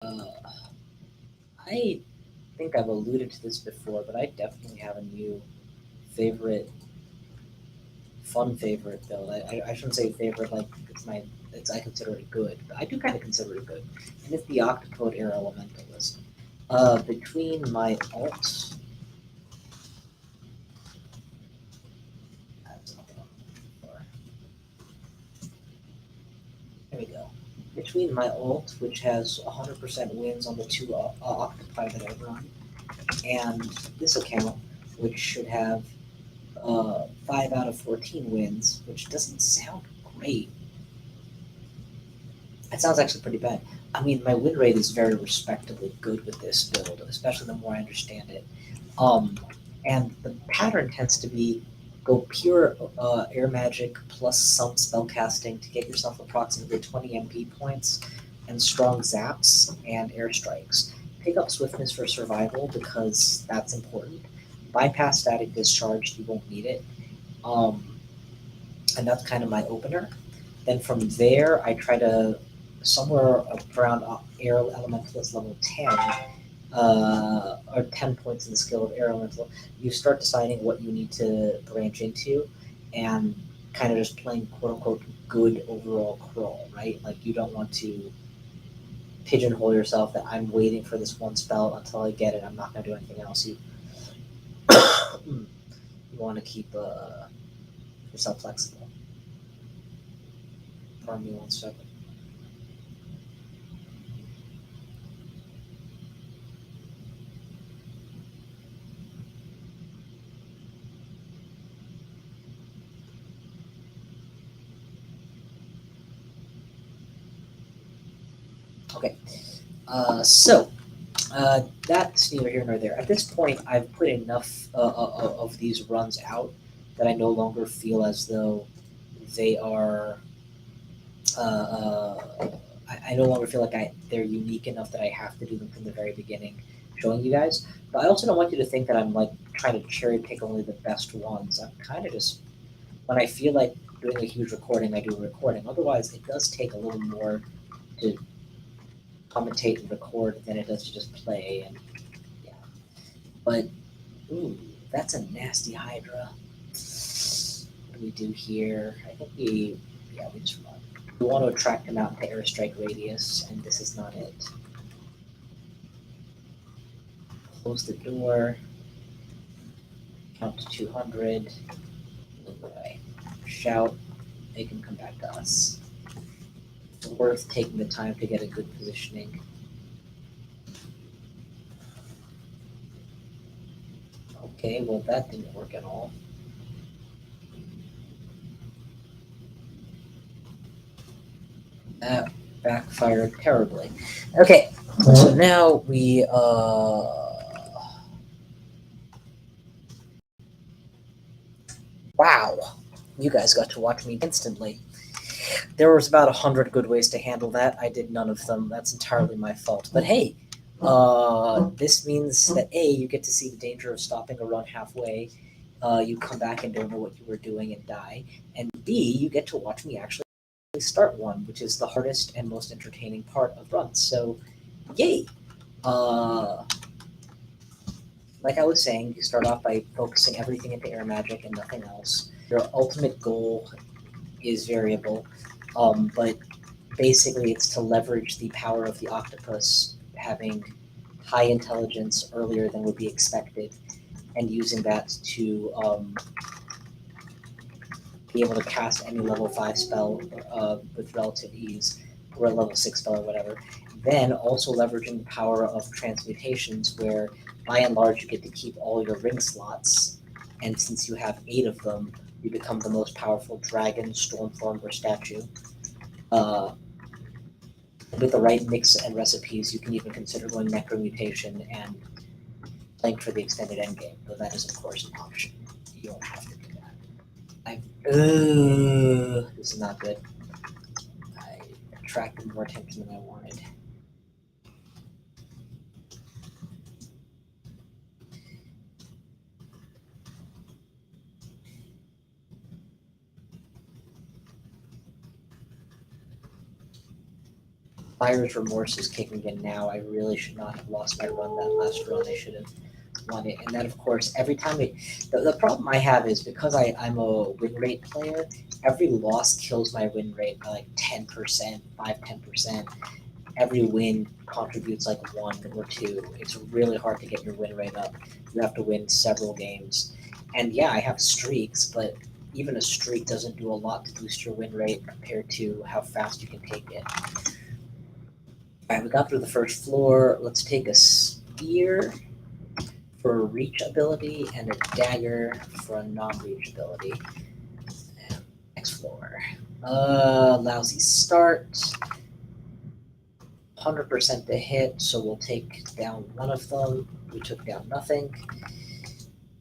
Uh, I think I've alluded to this before, but I definitely have a new favorite, fun favorite build. I shouldn't say favorite like I consider it good, but I do kind of consider it good, and it's the Octopode Air Elementalist. Between my alt, that's not what I'm looking for. There we go. Between my alt, which has 100% wins on the two octopi that I run, and this account, which should have 5 out of 14 wins, which doesn't sound great. It sounds actually pretty bad. I mean, my win rate is very respectably good with this build, especially the more I understand it. Um, and the pattern tends to be go pure air magic plus some spell casting to get yourself approximately 20 MP points and strong zaps and airstrikes. Pick up swiftness for survival because that's important. Bypass static discharge, you won't need it. Um, and that's kind of my opener. Then from there, I try to somewhere around air elementalist level 10, or 10 points in the skill of air elemental. You start deciding what you need to branch into, and kind of just playing quote unquote good overall crawl, right? Like you don't want to pigeonhole yourself that I'm waiting for this one spell until I get it. I'm not going to do anything else. You want to keep yourself flexible. Pardon me 1 second. Okay, so that's neither here nor there. At this point, I've put enough of these runs out that I no longer feel as though they are. I no longer feel like they're unique enough that I have to do them from the very beginning, showing you guys. But I also don't want you to think that I'm like trying to cherry pick only the best ones. I'm kind of just when I feel like doing a huge recording, I do a recording. Otherwise, it does take a little more to commentate and record than it does to just play. And yeah, but ooh, that's a nasty Hydra. What do we do here? I think we just run. We want to attract him out into airstrike radius, and this is not it. Close the door. Count to 200. Move away. Shout. Make him come back to us. It's worth taking the time to get a good positioning. Okay, well that didn't work at all. That backfired terribly. Okay, so now we wow, you guys got to watch me instantly. There was about 100 good ways to handle that. I did none of them. That's entirely my fault. But hey, this means that A, you get to see the danger of stopping a run halfway. You come back and don't know what you were doing and die. And B, you get to watch me actually start one, which is the hardest and most entertaining part of runs. So, yay! Uh, like I was saying, you start off by focusing everything into air magic and nothing else. Your ultimate goal is variable, but basically it's to leverage the power of the octopus having high intelligence earlier than would be expected, and using that to be able to cast any level 5 spell with relative ease, or a level 6 spell or whatever. Then also leveraging the power of transmutations, where by and large you get to keep all your ring slots, and since you have 8 of them, you become the most powerful dragon, stormform, or statue. Uh, with the right mix and recipes, you can even consider going necromutation and playing for the extended endgame, though that is of course an option. You don't have to do that. This is not good. I attracted more attention than I wanted. Buyer's remorse is kicking in now. I really should not have lost my run that last run. I should have won it. And then, of course, every time the problem I have is because I'm a win rate player, every loss kills my win rate by like 10%, 10%. Every win contributes like 1 or 2. It's really hard to get your win rate up. You have to win several games. And yeah, I have streaks, but even a streak doesn't do a lot to boost your win rate compared to how fast you can take it. Alright, we got through the first floor. Let's take a spear for a reach ability and a dagger for a non-reach ability. Next floor. Lousy start. 100% to hit, so we'll take down one of them. We took down nothing.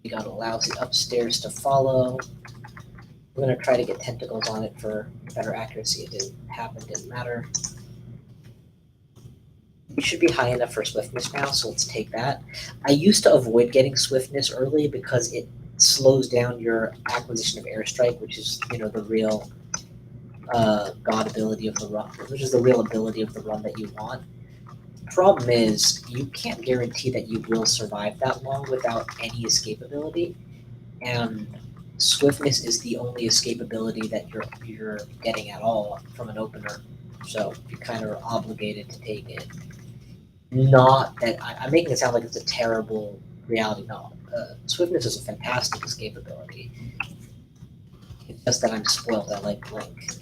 We got a lousy upstairs to follow. We're going to try to get tentacles on it for better accuracy. It didn't happen, didn't matter. We should be high enough for swiftness now, so let's take that. I used to avoid getting swiftness early because it slows down your acquisition of airstrike, which is, the real god ability of the run, which is the real ability of the run that you want. Problem is, you can't guarantee that you will survive that long without any escape ability, and swiftness is the only escape ability that you're getting at all from an opener, so you kind of are obligated to take it. Not that I'm making it sound like it's a terrible reality. No, swiftness is a fantastic escape ability. It's just that I'm spoiled. I like Blink.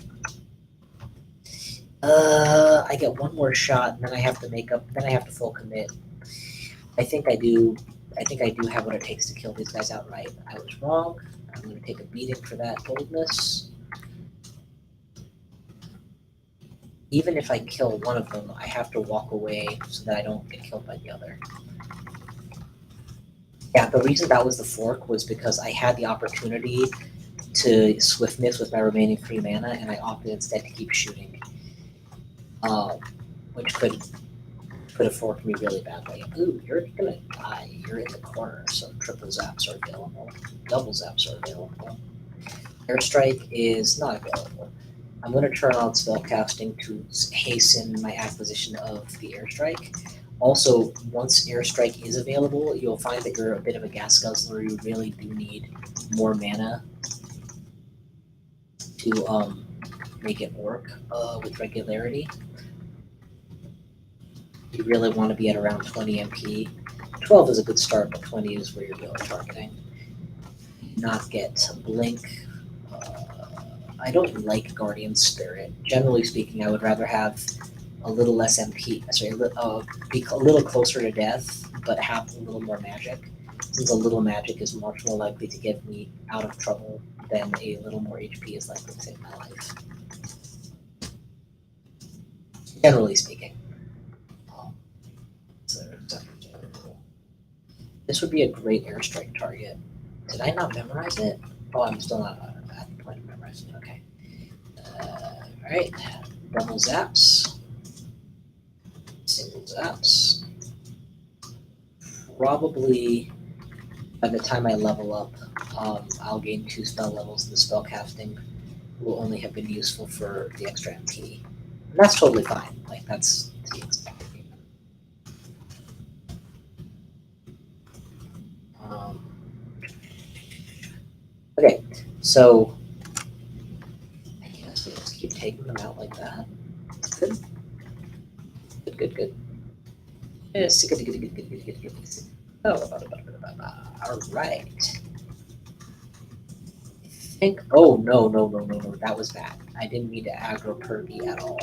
I get one more shot, and then I have to then I have to full commit. I think I do have what it takes to kill these guys outright. I was wrong. I'm going to take a beating for that boldness. Even if I kill one of them, I have to walk away so that I don't get killed by the other. Yeah, the reason that was the fork was because I had the opportunity to swiftness with my remaining 3 mana, and I opted instead to keep shooting. Which could have forked me really badly. Ooh, you're gonna die. You're in the corner, so triple zaps are available. Double zaps are available. Airstrike is not available. I'm going to turn on spellcasting to hasten my acquisition of the airstrike. Also, once airstrike is available, you'll find that you're a bit of a gas guzzler. You really do need more mana to make it work with regularity. You really want to be at around 20 MP. 12 is a good start, but 20 is where you're really targeting. Not get Blink. I don't like Guardian Spirit. Generally speaking, I would rather have a little less MP. Be a little closer to death, but have a little more magic. Since a little magic is much more likely to get me out of trouble than a little more HP is likely to save my life. Generally speaking. This would be a great airstrike target. Did I not memorize it? Oh, I'm still not at the point of memorizing it. Okay. Alright. Double zaps. Single zaps. Probably by the time I level up, I'll gain 2 spell levels, and the spell casting will only have been useful for the extra MP. And that's totally fine. Like, that's to be expected. Okay, so I guess let's keep taking them out like that. Good. Good. Yes, good. Oh, all right. I think. Oh no! That was bad. I didn't mean to aggro Kirby at all.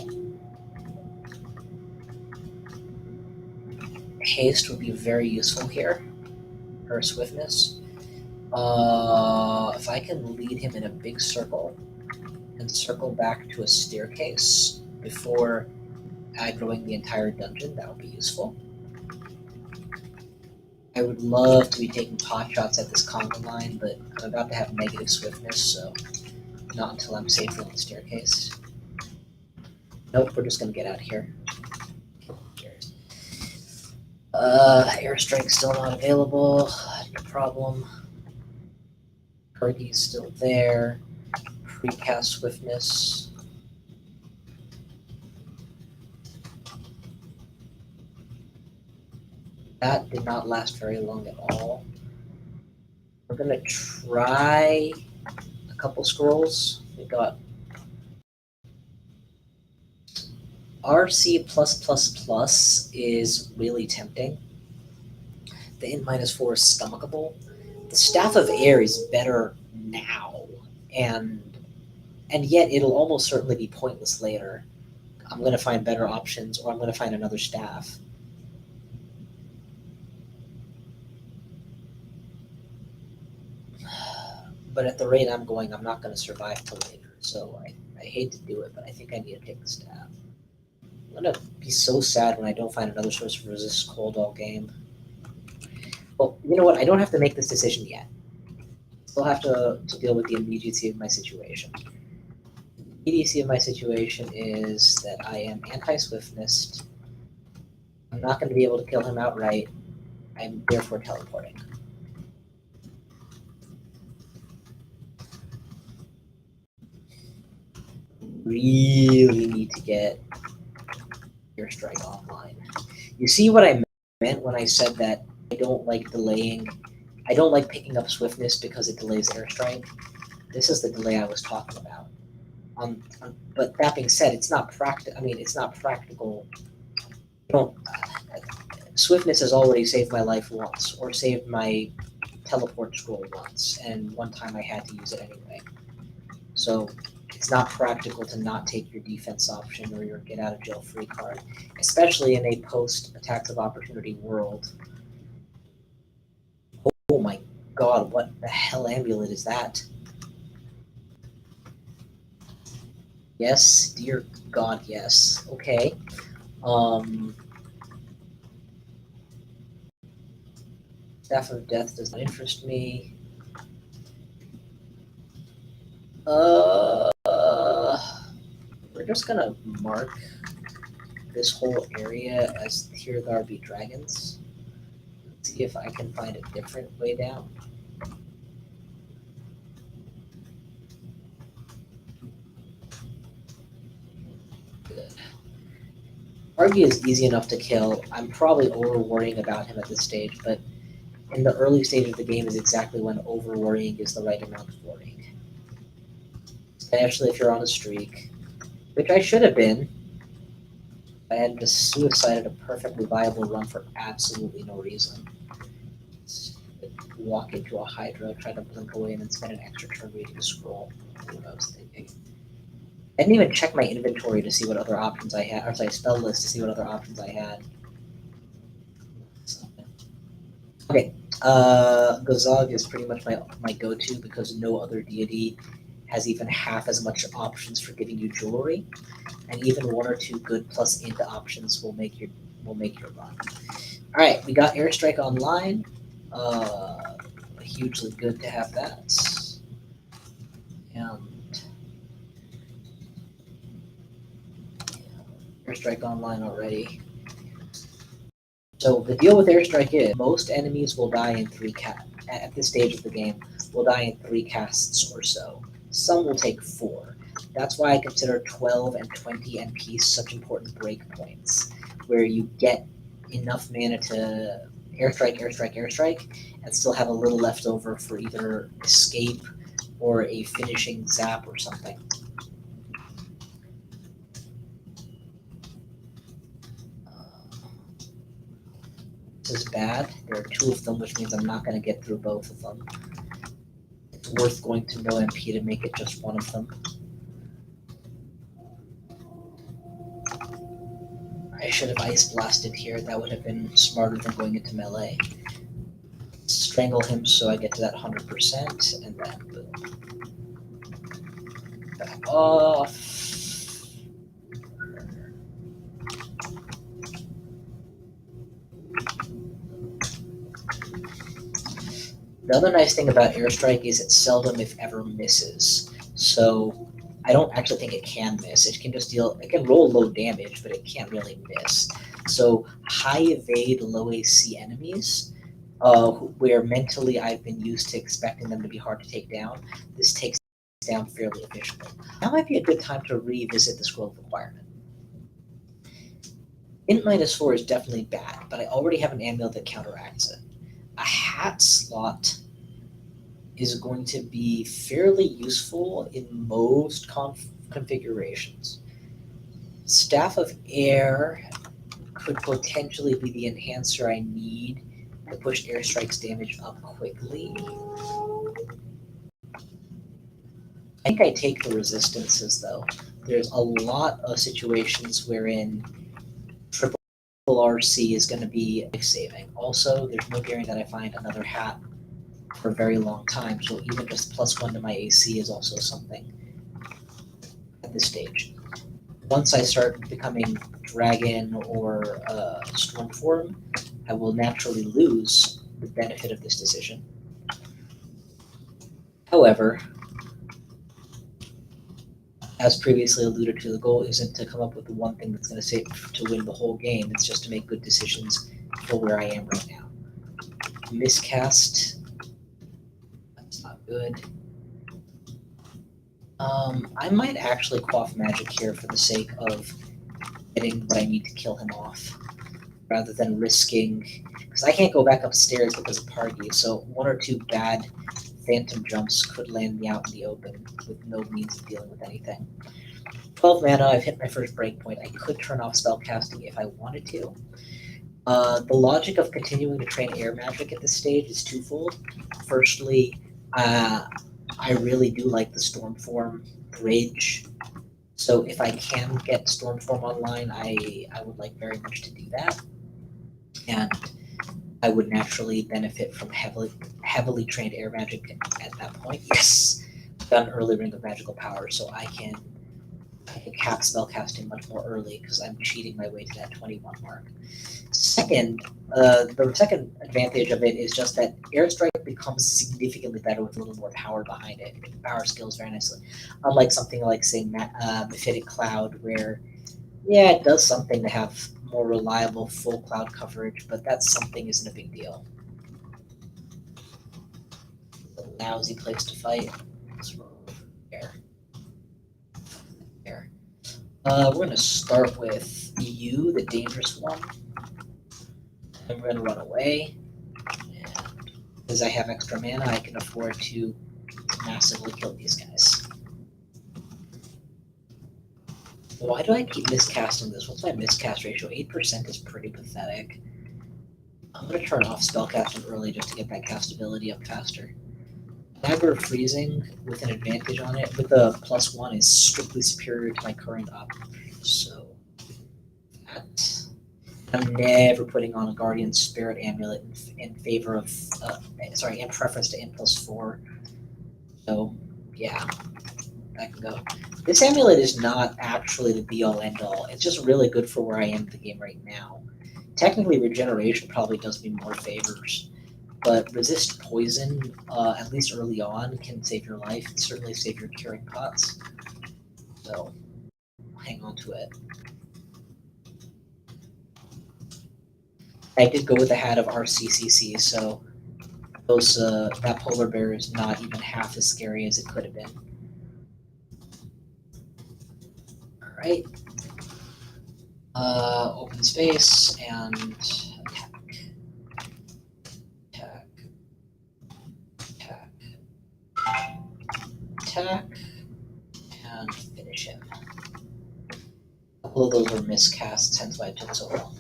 Haste would be very useful here. Her swiftness. If I can lead him in a big circle and circle back to a staircase before aggroing the entire dungeon, that would be useful. I would love to be taking pot shots at this conga line, but I'm about to have negative swiftness, so not until I'm safely on the staircase. Nope, we're just gonna get out of here. Airstrike still not available. No problem. Kirby's still there. Precast swiftness. That did not last very long at all. We're gonna try a couple scrolls. We got RC++ is really tempting. The Int -4 is stomachable. The Staff of Air is better now, and yet it'll almost certainly be pointless later. I'm going to find better options, or I'm going to find another staff. But at the rate I'm going, I'm not going to survive till later. So I hate to do it, but I think I need to take the staff. I'm going to be so sad when I don't find another source of resist cold all game. Well, you know what? I don't have to make this decision yet. Still have to deal with the immediacy of my situation. The immediacy of my situation is that I am anti-swiftness. I'm not going to be able to kill him outright. I'm therefore teleporting. Really need to get Airstrike online. You see what I meant when I said that I don't like delaying. I don't like picking up swiftness because it delays Airstrike. This is the delay I was talking about. But that being said, it's not practical. I mean, it's not practical. Swiftness has already saved my life once, or saved my teleport scroll once, and one time I had to use it anyway. So it's not practical to not take your defense option or your get out of jail free card, especially in a post attacks of opportunity world. Oh my god, what the hell amulet is that? Yes, dear god, yes. Okay. Staff of Death does not interest me. We're just gonna mark this whole area as Tirgarby dragons. Let's see if I can find a different way down. Good. Argy is easy enough to kill. I'm probably over worrying about him at this stage, but in the early stage of the game is exactly when over worrying is the right amount of worrying. Especially if you're on a streak, which I should have been. I had just suicided a perfectly viable run for absolutely no reason. Walk into a Hydra, try to blink away, and then spend an extra turn reading a scroll. That's what I was thinking. I didn't even check my inventory to see what other options I had, or sorry, spell list to see what other options I had. Okay, Gazog is pretty much my go-to because no other deity has even half as much options for giving you jewelry, and even one or two good plus into options will make your run. All right, we got Airstrike online. Hugely good to have that. And Airstrike online already. So the deal with Airstrike is most enemies will die in at this stage of the game will die in 3 casts or so. Some will take 4. That's why I consider 12 and 20 NP such important breakpoints, where you get enough mana to airstrike, and still have a little left over for either escape or a finishing zap or something. This is bad. There are 2 of them, which means I'm not going to get through both of them. It's worth going to no MP to make it just one of them. I should have Ice Blasted here. That would have been smarter than going into melee. Strangle him so I get to that 100%, and then boom. Back off. The other nice thing about Airstrike is it seldom, if ever, misses. So I don't actually think it can miss. It can roll low damage, but it can't really miss. So high evade, low AC enemies, where mentally I've been used to expecting them to be hard to take down, this takes down fairly efficiently. Now might be a good time to revisit the Scroll of Requirement. Int -4 is definitely bad, but I already have an amulet that counteracts it. A hat slot is going to be fairly useful in most configurations. Staff of Air could potentially be the enhancer I need to push airstrike's damage up quickly. I think I take the resistances though. There's a lot of situations wherein triple RC is going to be saving. Also, there's no guarantee that I find another hat for a very long time, so even just +1 to my AC is also something at this stage. Once I start becoming Dragon or Storm form, I will naturally lose the benefit of this decision. However, as previously alluded to, the goal isn't to come up with the one thing that's going to save to win the whole game. It's just to make good decisions for where I am right now. Miscast. That's not good. I might actually quaff magic here for the sake of getting what I need to kill him off, rather than risking, because I can't go back upstairs because of Pargy, so 1 or 2 bad phantom jumps could land me out in the open with no means of dealing with anything. 12 mana, I've hit my first breakpoint. I could turn off spellcasting if I wanted to. The logic of continuing to train air magic at this stage is twofold. Firstly, I really do like the Stormform bridge. So if I can get Stormform online, I would like very much to do that. And I would naturally benefit from heavily trained air magic at that point. Yes, done early ring of magical power, so I can cap spellcasting much more early because I'm cheating my way to that 21 mark. Second, the second advantage of it is just that airstrike becomes significantly better with a little more power behind it. It power scales very nicely. Unlike something like, say, Mephitic Cloud, where, yeah, it does something to have more reliable full cloud coverage, but that something isn't a big deal. It's a lousy place to fight. There. We're going to start with you, the dangerous one. And we're going to run away. And because I have extra mana, I can afford to massively kill these guys. Why do I keep miscasting this? What's my miscast ratio? 8% is pretty pathetic. I'm going to turn off spellcasting early just to get that castability up faster. Dagger Freezing with an advantage on it, with a +1, is strictly superior to my current op. So, that. I'm never putting on a Guardian Spirit Amulet in favor of, in preference to Int+4. So, yeah, that can go. This amulet is not actually the be-all, end-all. It's just really good for where I am in the game right now. Technically, regeneration probably does me more favors, but resist poison, at least early on, can save your life and certainly save your curing pots. So, hang on to it. I did go with a hat of RCCC, so those that polar bear is not even half as scary as it could have been. All right. Open space and attack. Attack. Attack. Attack. And finish him. A couple of those were miscasts, hence why it took so long.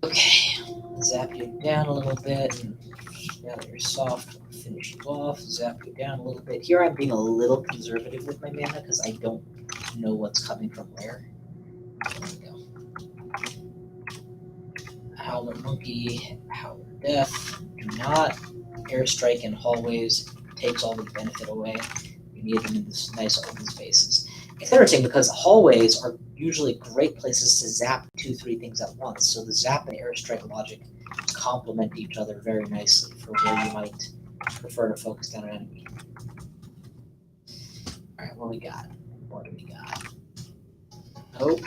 Okay, zap you down a little bit, and now that you're soft, I'll finish you off, zap you down a little bit. Here I'm being a little conservative with my mana because I don't know what's coming from where. There we go. Howler Monkey, Howler Death. Do not airstrike in hallways, takes all the benefit away. You need them in this nice open spaces. It's interesting because hallways are usually great places to zap 2-3 things at once. So the zap and airstrike logic complement each other very nicely for where you might prefer to focus down an enemy. All right, what do we got? What do we got? Nope.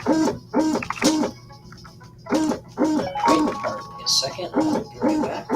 Right, pardon me a second. I'll be right back.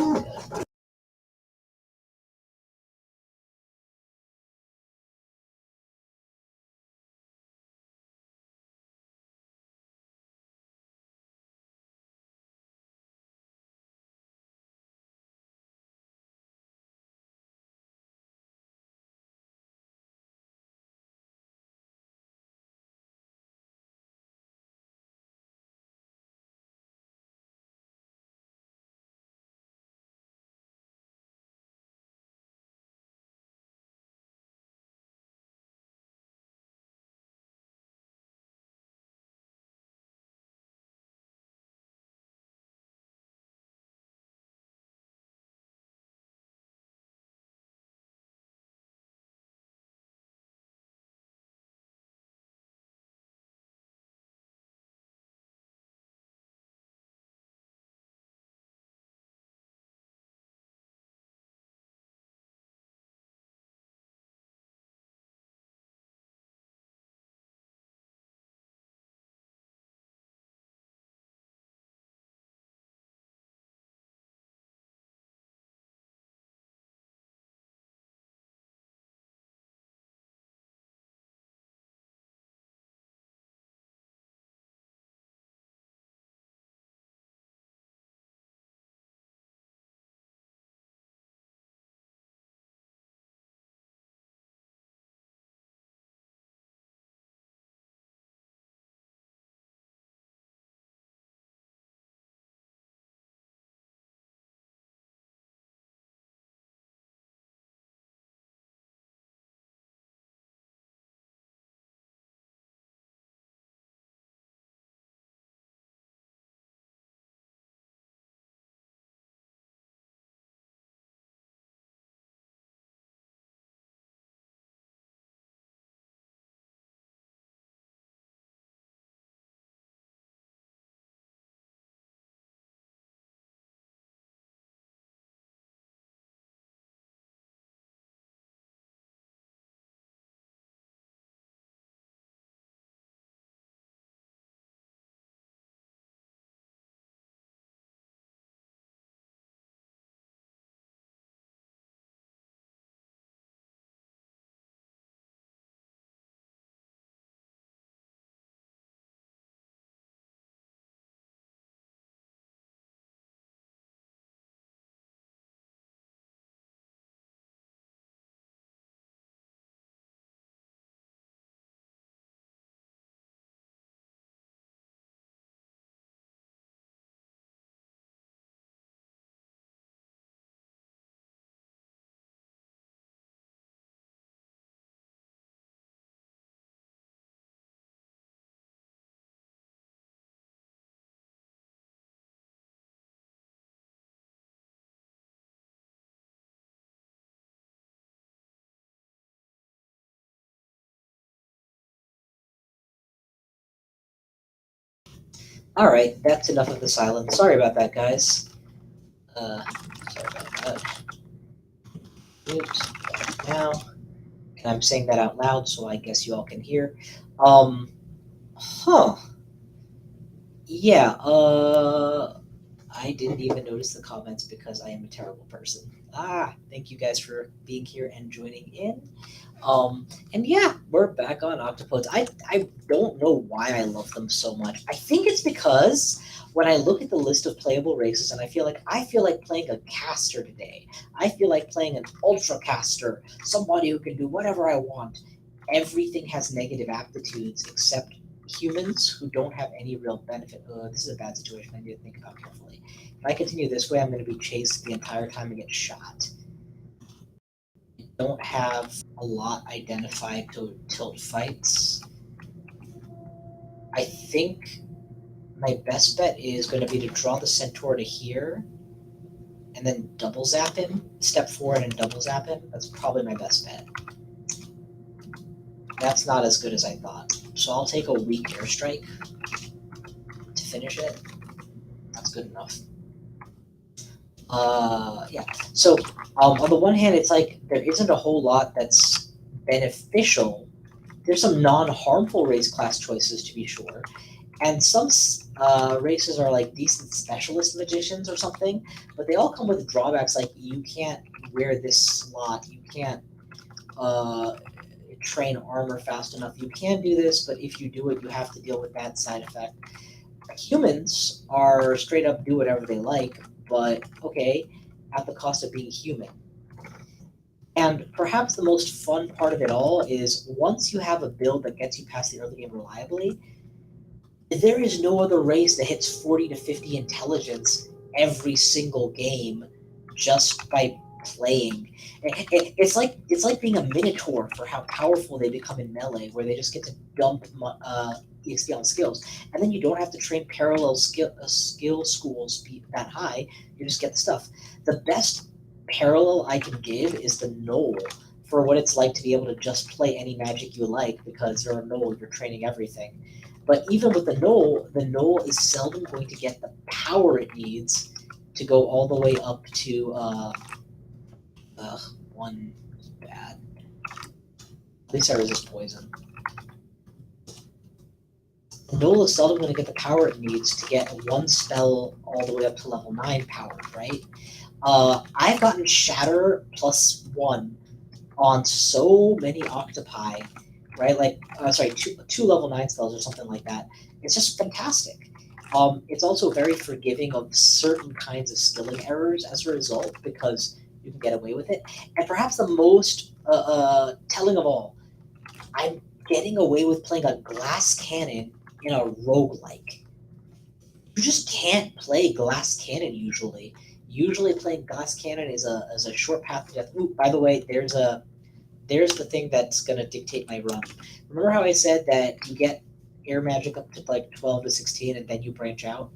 Alright, that's enough of the silence. Sorry about that, guys. Sorry about that. Oops, now. And I'm saying that out loud, so I guess you all can hear. Huh. Yeah, I didn't even notice the comments because I am a terrible person. Thank you guys for being here and joining in. And yeah, we're back on octopodes. I don't know why I love them so much. I think it's because when I look at the list of playable races and I feel like playing a caster today. I feel like playing an ultra caster, somebody who can do whatever I want. Everything has negative aptitudes except humans who don't have any real benefit. This is a bad situation. I need to think about carefully. If I continue this way, I'm going to be chased the entire time and get shot. Don't have a lot identified to tilt fights. I think my best bet is going to be to draw the centaur to here and then double zap him, step forward and double zap him. That's probably my best bet. That's not as good as I thought. So I'll take a weak airstrike to finish it. That's good enough. Yeah. So on the one hand, it's like there isn't a whole lot that's beneficial. There's some non-harmful race class choices to be sure, and some races are like decent specialist magicians or something, but they all come with drawbacks like you can't wear this slot, you can't train armor fast enough. You can do this, but if you do it, you have to deal with that side effect. Humans are straight up do whatever they like, but okay, at the cost of being human. And perhaps the most fun part of it all is once you have a build that gets you past the early game reliably, there is no other race that hits 40 to 50 intelligence every single game just by playing. It's like being a minotaur for how powerful they become in melee, where they just get to dump EXP on skills, and then you don't have to train parallel skill schools that high. You just get the stuff. The best parallel I can give is the Knoll for what it's like to be able to just play any magic you like because you're a Knoll, you're training everything. But even with the Knoll is seldom going to get the power it needs to go all the way up to one bad. At least I resist poison. The Knoll is seldom going to get the power it needs to get one spell all the way up to level 9 power, right? I've gotten Shatter +1 on so many octopi, right? Like, two level 9 spells or something like that. It's just fantastic. It's also very forgiving of certain kinds of skilling errors as a result because you can get away with it. And perhaps the most telling of all, I'm getting away with playing a glass cannon in a roguelike. You just can't play glass cannon usually. Usually playing glass cannon is a short path to death. Ooh, by the way, there's the thing that's going to dictate my run. Remember how I said that you get air magic up to like 12 to 16 and then you branch out?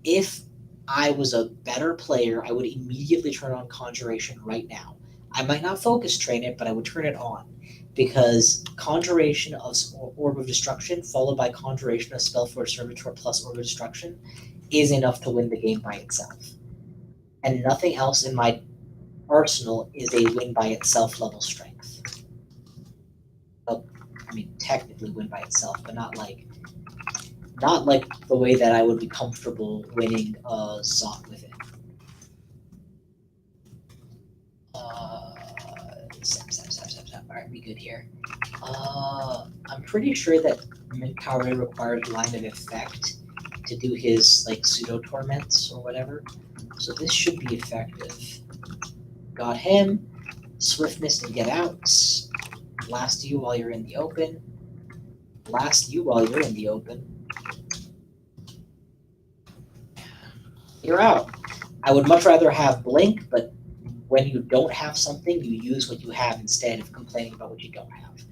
If I was a better player, I would immediately turn on Conjuration right now. I might not focus train it, but I would turn it on because Conjuration of Orb of Destruction followed by Conjuration of Spellforce Servitor plus Orb of Destruction is enough to win the game by itself. And nothing else in my arsenal is a win by itself level strength. Well, I mean, technically win by itself, but not like the way that I would be comfortable winning a Zot with it. Alright, we good here. I'm pretty sure that Minkare requires line of effect to do his like pseudo torments or whatever. So this should be effective. Got him. Swiftness to get out. Blast you while you're in the open. Blast you while you're in the open. You're out. I would much rather have Blink, but when you don't have something, you use what you have instead of complaining about what you don't have.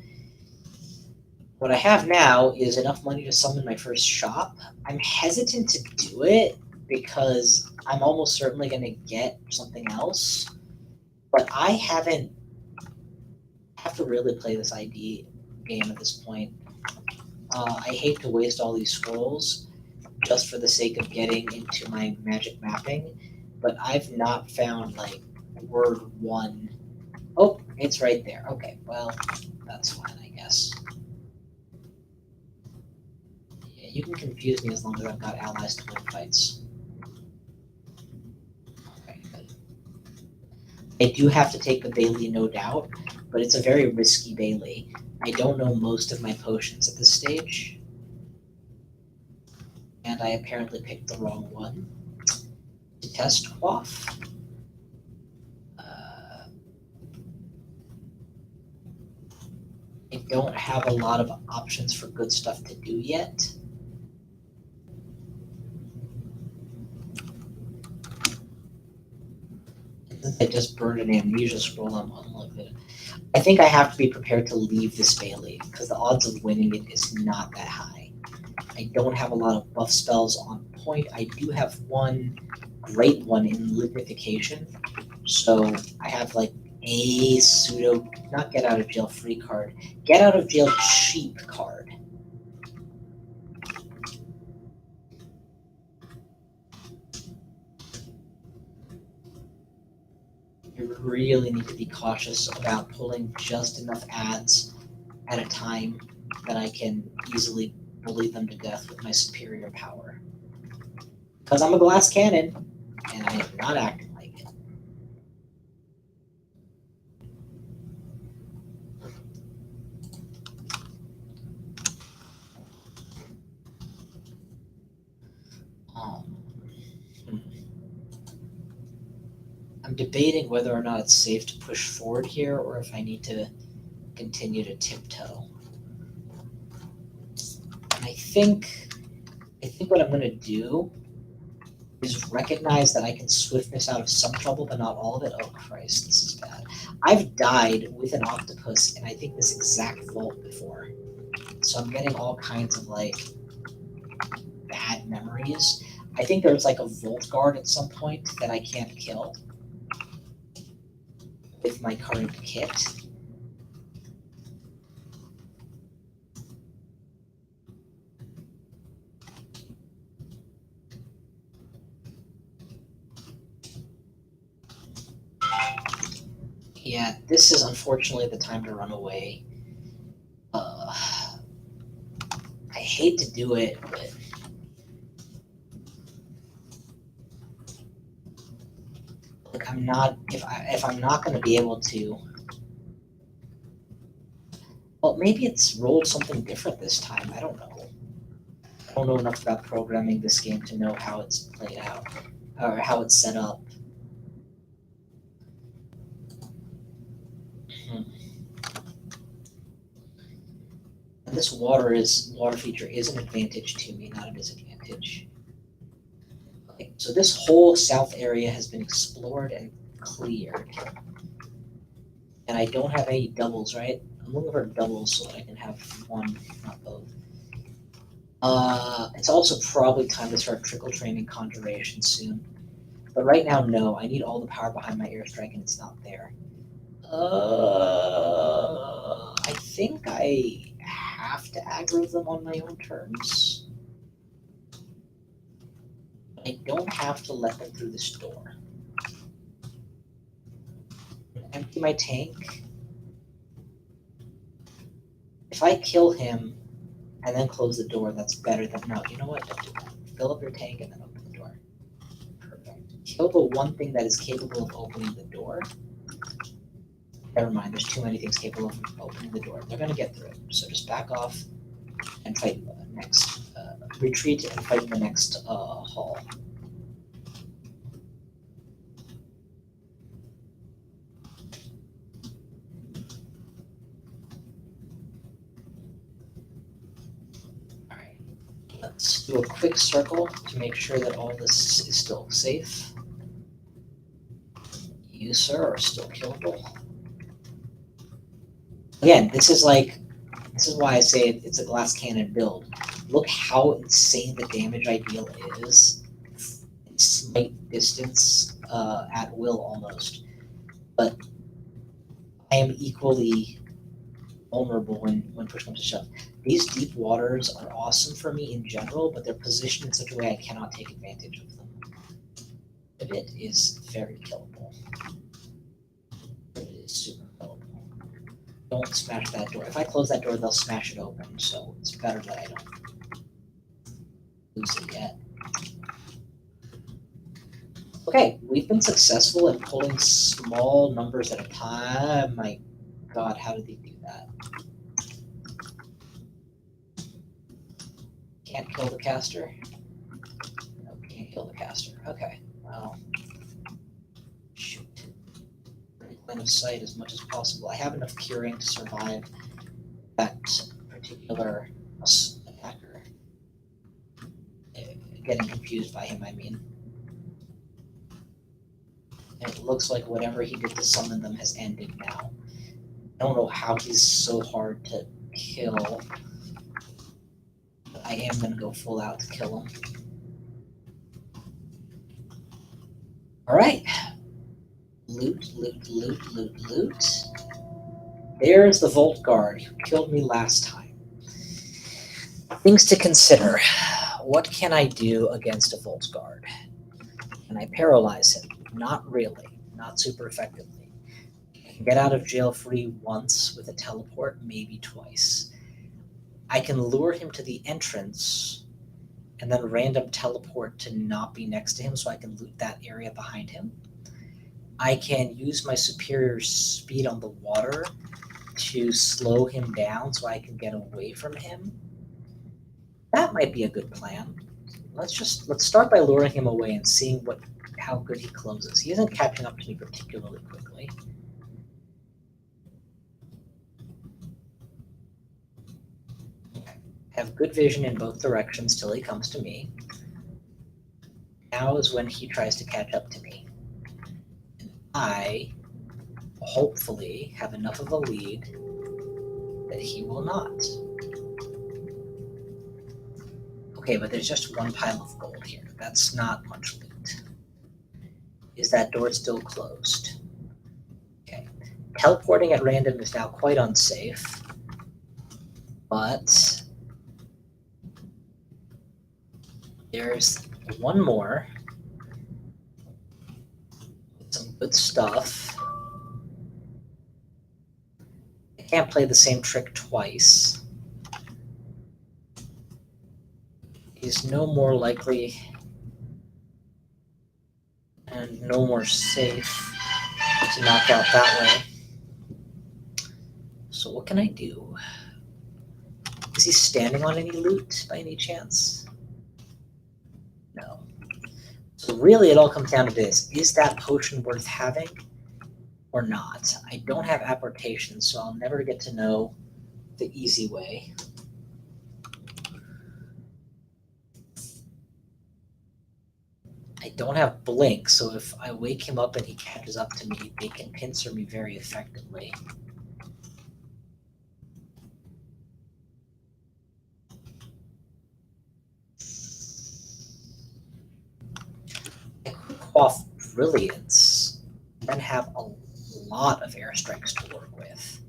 What I have now is enough money to summon my first shop. I'm hesitant to do it because I'm almost certainly going to get something else. But I have to really play this ID game at this point. I hate to waste all these scrolls. just for the sake of getting into my magic mapping, but I've not found like word one. Oh, it's right there. Okay, well, that's fine, I guess. Yeah, you can confuse me as long as I've got allies to win fights. Okay, good. I do have to take the Bailey, no doubt, but it's a very risky Bailey. I don't know most of my potions at this stage, and I apparently picked the wrong one. To test Quaff. I don't have a lot of options for good stuff to do yet. I just burned an amnesia scroll. I'm unlimited. I think I have to be prepared to leave this Bailey because the odds of winning it is not that high. I don't have a lot of buff spells on point. I do have one great one in lignification. So I have like a pseudo, not get out of jail free card, get out of jail cheap card. You really need to be cautious about pulling just enough ads at a time that I can easily bully them to death with my superior power. Because I'm a glass cannon, and I am not acting like it. Hmm. I'm debating whether or not it's safe to push forward here, or if I need to continue to tiptoe. And I think what I'm going to do is recognize that I can swiftness out of some trouble, but not all of it. Oh Christ, this is bad. I've died with an octopus, and I think this exact vault before. So I'm getting all kinds of like bad memories. I think there's like a Volt Guard at some point that I can't kill with my current kit. Yeah, this is unfortunately the time to run away. I hate to do it, but like I'm not if I'm not going to be able to. Well, maybe it's rolled something different this time. I don't know. I don't know enough about programming this game to know how it's played out or how it's set up. And this water feature is an advantage to me, not a disadvantage. Okay, so this whole south area has been explored and cleared. And I don't have any doubles, right? I'm looking for doubles so that I can have one, not both. It's also probably time to start trickle training conjuration soon. But right now, no. I need all the power behind my airstrike, and it's not there. I think I have to aggro them on my own terms. I don't have to let them through this door. Empty my tank. If I kill him and then close the door, that's better than no. You know what? Don't do that. Fill up your tank and then open the door. Perfect. Kill the one thing that is capable of opening the door. Never mind, there's too many things capable of opening the door. They're going to get through it. So just back off and fight the next. Retreat and fight in the next hall. Alright. Let's do a quick circle to make sure that all this is still safe. You, sir, are still killable. Again, this is why I say it's a glass cannon build. Look how insane the damage ideal is. It's smite distance at will almost. But I am equally vulnerable when push comes to shove. These deep waters are awesome for me in general, but they're positioned in such a way I cannot take advantage of them. It is very killable. It is super killable. Don't smash that door. If I close that door, they'll smash it open, so it's better that I don't lose it yet. Okay, we've been successful at pulling small numbers at a time. My God, how did they do that? Can't kill the caster? No, can't kill the caster. Okay, well, shoot. Line of sight as much as possible. I have enough curing to survive that particular attacker. Getting confused by him, I mean. And it looks like whatever he did to summon them has ended now. I don't know how he's so hard to kill. But I am going to go full out to kill him. Alright. Loot, loot, loot, loot, loot. There's the Volt Guard who killed me last time. Things to consider. What can I do against a Volt Guard? Can I paralyze him? Not really. Not super effectively. I can get out of jail free once with a teleport, maybe twice. I can lure him to the entrance and then random teleport to not be next to him so I can loot that area behind him. I can use my superior speed on the water to slow him down so I can get away from him. That might be a good plan. Let's start by luring him away and seeing how good he closes. He isn't catching up to me particularly quickly. Have good vision in both directions till he comes to me. Now is when he tries to catch up to me. And I hopefully have enough of a lead that he will not. Okay, but there's just one pile of gold here. That's not much loot. Is that door still closed? Okay. Teleporting at random is now quite unsafe, but there's one more. Some good stuff. I can't play the same trick twice. He's no more likely and no more safe to knock out that way. So what can I do? Is he standing on any loot by any chance? No. So really it all comes down to this. Is that potion worth having or not? I don't have apportation, so I'll never get to know the easy way. I don't have blink, so if I wake him up and he catches up to me, they can pincer me very effectively. I could quaff Brilliance, and then have a lot of airstrikes to work with.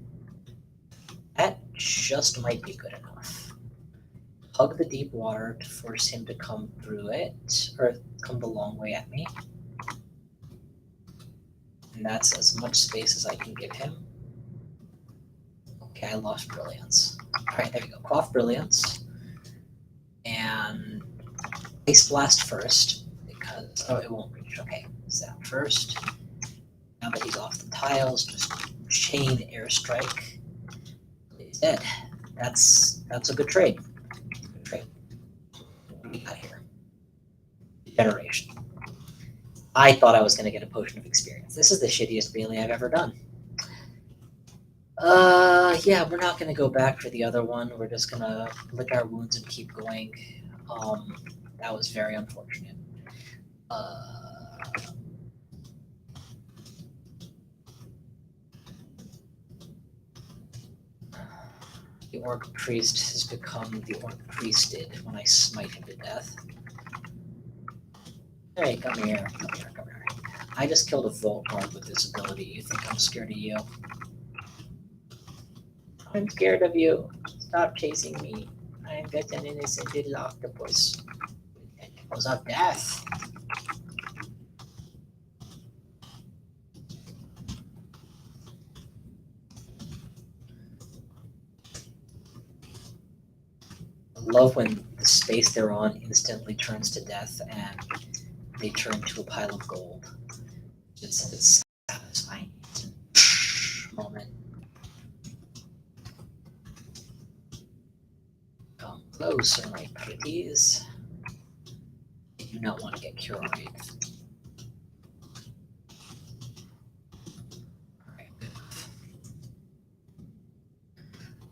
That just might be good enough. Hug the deep water to force him to come through it, or come the long way at me. And that's as much space as I can give him. Okay, I lost Brilliance. Alright, there we go. Quaff Brilliance. And Ice Blast first, because, oh, it won't reach. Okay, Zap first. Now that he's off the tiles, just chain Airstrike. He's dead. That's a good trade. What do we got here? Generation. I thought I was going to get a Potion of Experience. This is the shittiest melee I've ever done. Yeah, we're not going to go back for the other one. We're just going to lick our wounds and keep going. That was very unfortunate. The Orc Priest has become the Orc Priested when I smite him to death. Hey, come here, come here, come here. I just killed a Vault Guard with this ability. You think I'm scared of you? I'm scared of you. Stop chasing me. I'm just an innocent little octopus. Tentacles of death. I love when the space they're on instantly turns to death and they turn to a pile of gold. It's a satisfying moment. Come closer, my pretties. I do not want to get curaried. Alright, good enough.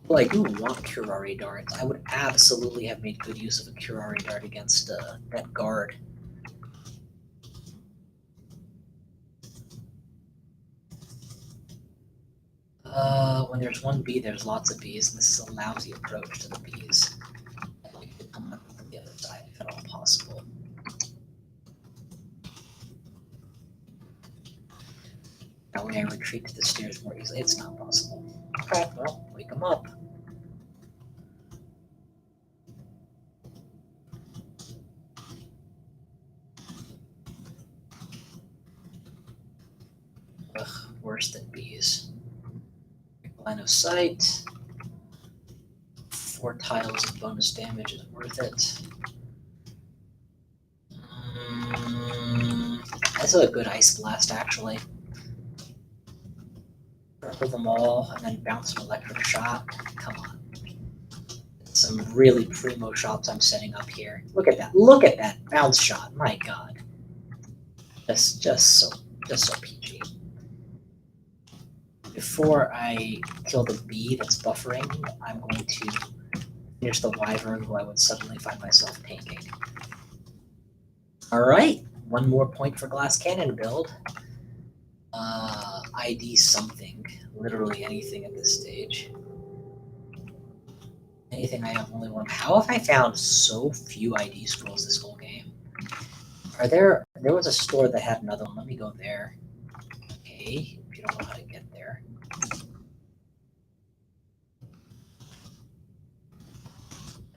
Well, I do want curari darts. I would absolutely have made good use of a curari dart against that guard. When there's one bee, there's lots of bees, and this is a lousy approach to the bees. I'd like to come up from the other side if at all possible. That way I retreat to the stairs more easily. It's not possible. Okay, well, wake them up. Ugh, worse than bees. Line of sight. 4 tiles of bonus damage is worth it. That's a good ice blast, actually. Purple them all and then bounce an electric shot. Come on. Some really primo shots I'm setting up here. Look at that. Look at that bounce shot. My God. Just so peachy. Before I kill the bee that's buffering, I'm going to finish the wyvern who I would suddenly find myself tanking. Alright, one more point for glass cannon build. ID something. Literally anything at this stage. Anything I have only one. How have I found so few ID scrolls this whole game? There was a store that had another one. Let me go there. Okay, if you don't know how to get there.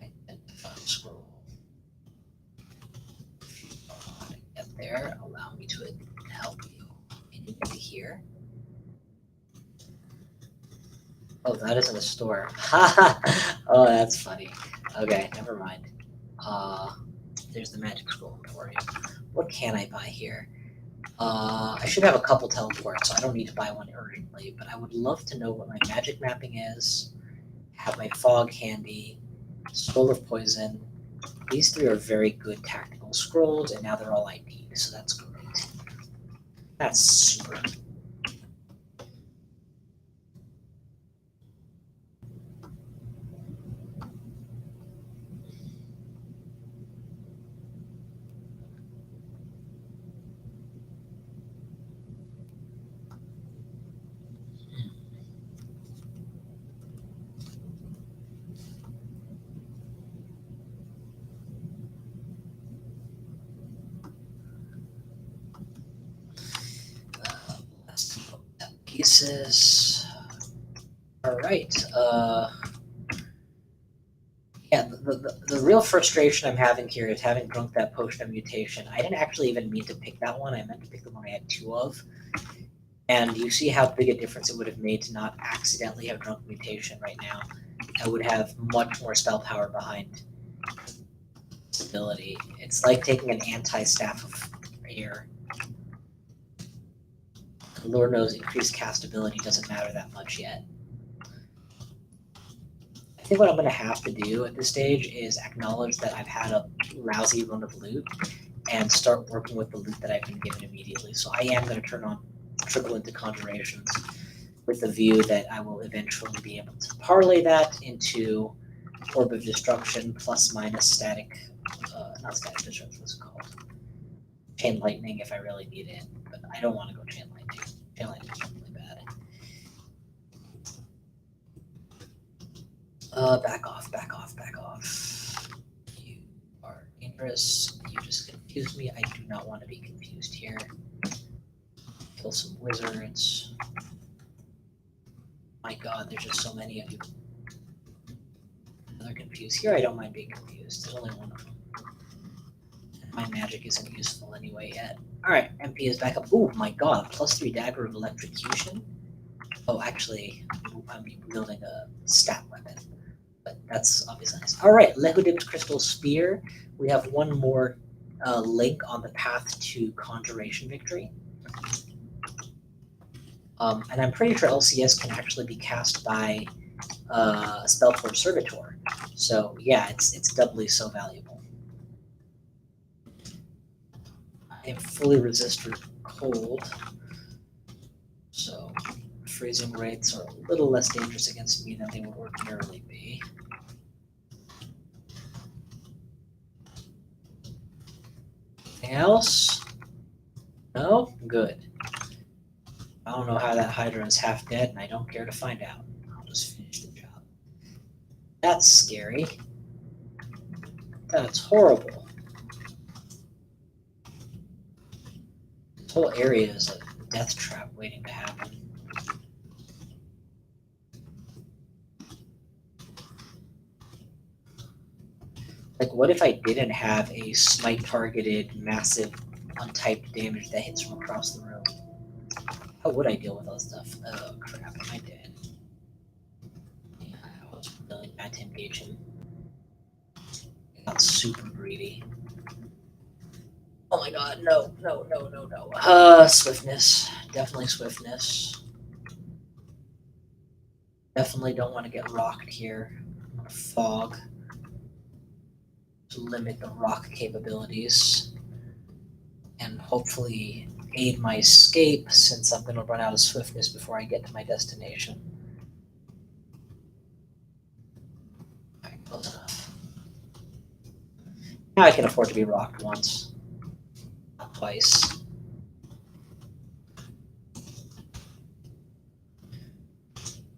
Identify scroll. If you don't know how to get there, allow me to help you. Can you get to here? Oh, that isn't a store. Oh, that's funny. Okay, never mind. There's the magic scroll for you. What can I buy here? I should have a couple teleports, so I don't need to buy one urgently, but I would love to know what my magic mapping is, have my fog handy, scroll of poison. These 3 are very good tactical scrolls, and now they're all ID'd, so that's great. That's super. Pieces. Alright, yeah, the real frustration I'm having here is having drunk that potion of mutation. I didn't actually even mean to pick that one. I meant to pick the one I had 2 of. And you see how big a difference it would have made to not accidentally have drunk mutation right now. I would have much more spell power behind this ability. It's like taking an anti-staff of air. Lord knows increased castability doesn't matter that much yet. I think what I'm going to have to do at this stage is acknowledge that I've had a lousy run of loot and start working with the loot that I've been given immediately. So I am going to turn on Triple into Conjurations with the view that I will eventually be able to parlay that into Orb of Destruction plus minus static, not static destruction, what's it called? Chain Lightning if I really need it, but I don't want to go Chain Lightning. Chain Lightning is really bad. Back off, back off, back off. You are dangerous. You just confused me. I do not want to be confused here. Kill some wizards. My god, there's just so many of you. They're confused. Here I don't mind being confused. There's only one of them. My magic isn't useful anyway yet. Alright, MP is back up. Oh my god, +3 dagger of electrocution. Oh, actually, I'm building a stat weapon. But that's obviously nice. Alright, Lehodim's Crystal Spear. We have one more link on the path to Conjuration Victory. And I'm pretty sure LCS can actually be cast by a Spellforge Servitor. So yeah, it's doubly so valuable. I am fully resistant to cold, so freezing rates are a little less dangerous against me than they would ordinarily be. Anything else? No? Good. I don't know how that Hydra is half dead, and I don't care to find out. I'll just finish the job. That's scary. That's horrible. This whole area is a death trap waiting to happen. Like, what if I didn't have a smite-targeted, massive, untyped damage that hits from across the room? How would I deal with all this stuff? Oh, crap, am I dead? Yeah, I was really bad to engage him. I got super greedy. Oh my god, no. Swiftness. Definitely swiftness. Definitely don't want to get rocked here. I'm gonna fog to limit the rock capabilities and hopefully aid my escape, since I'm gonna run out of swiftness before I get to my destination. Alright, close enough. Now I can afford to be rocked once, not twice.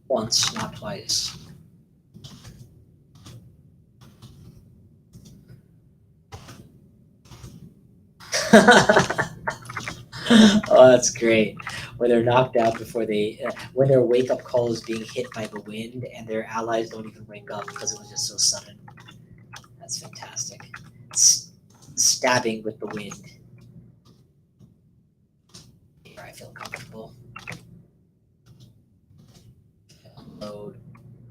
Once, not twice. Oh, that's great. When they're knocked out before they, when their wake-up call is being hit by the wind, and their allies don't even wake up because it was just so sudden. That's fantastic. Stabbing with the wind. Here, I feel comfortable. Unload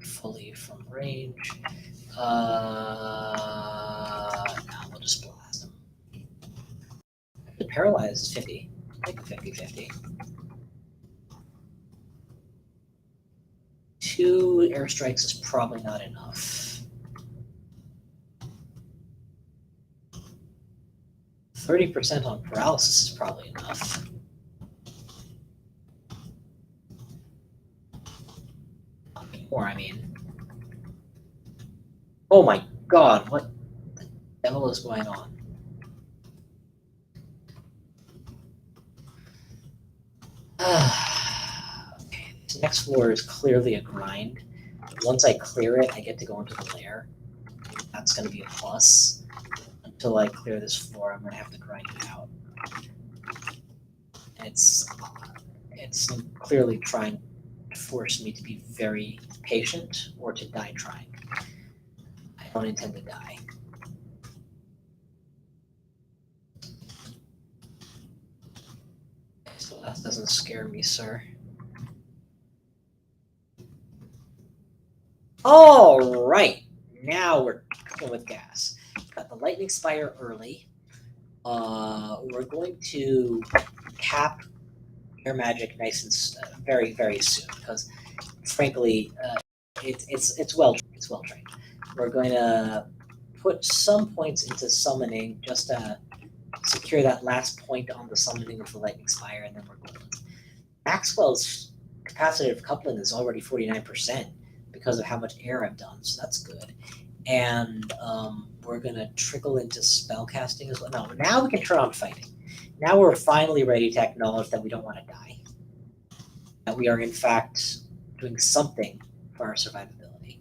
fully from range. Now we'll just blast them. The paralyze is 50. Like 50-50. 2 airstrikes is probably not enough. 30% on paralysis is probably enough. More, I mean. Oh my god, what the devil is going on? Okay, this next floor is clearly a grind. Once I clear it, I get to go into the lair. That's going to be a plus. Until I clear this floor, I'm going to have to grind it out. And it's clearly trying to force me to be very patient or to die trying. I don't intend to die. So that doesn't scare me, sir. All right, now we're cooking with gas. Got the lightning spire early. We're going to cap air magic nice and very, very soon, because frankly, it's well trained. We're going to put some points into summoning just to secure that last point on the summoning of the lightning spire, and then we're golden. Maxwell's capacitive coupling is already 49% because of how much air I've done, so that's good. And we're going to trickle into spell casting as well. No, now we can turn on fighting. Now we're finally ready to acknowledge that we don't want to die. That we are, in fact, doing something for our survivability.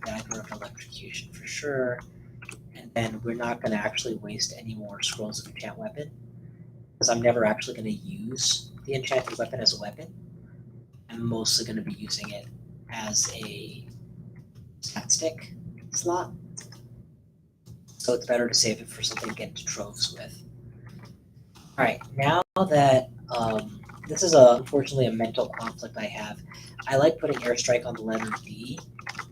Dagger of electrocution for sure. And then we're not going to actually waste any more scrolls of enchant weapon. because I'm never actually going to use the enchanted weapon as a weapon. I'm mostly going to be using it as a stat stick slot. So it's better to save it for something to get into troves with. Alright, now that this is unfortunately a mental conflict I have. I like putting airstrike on the letter D,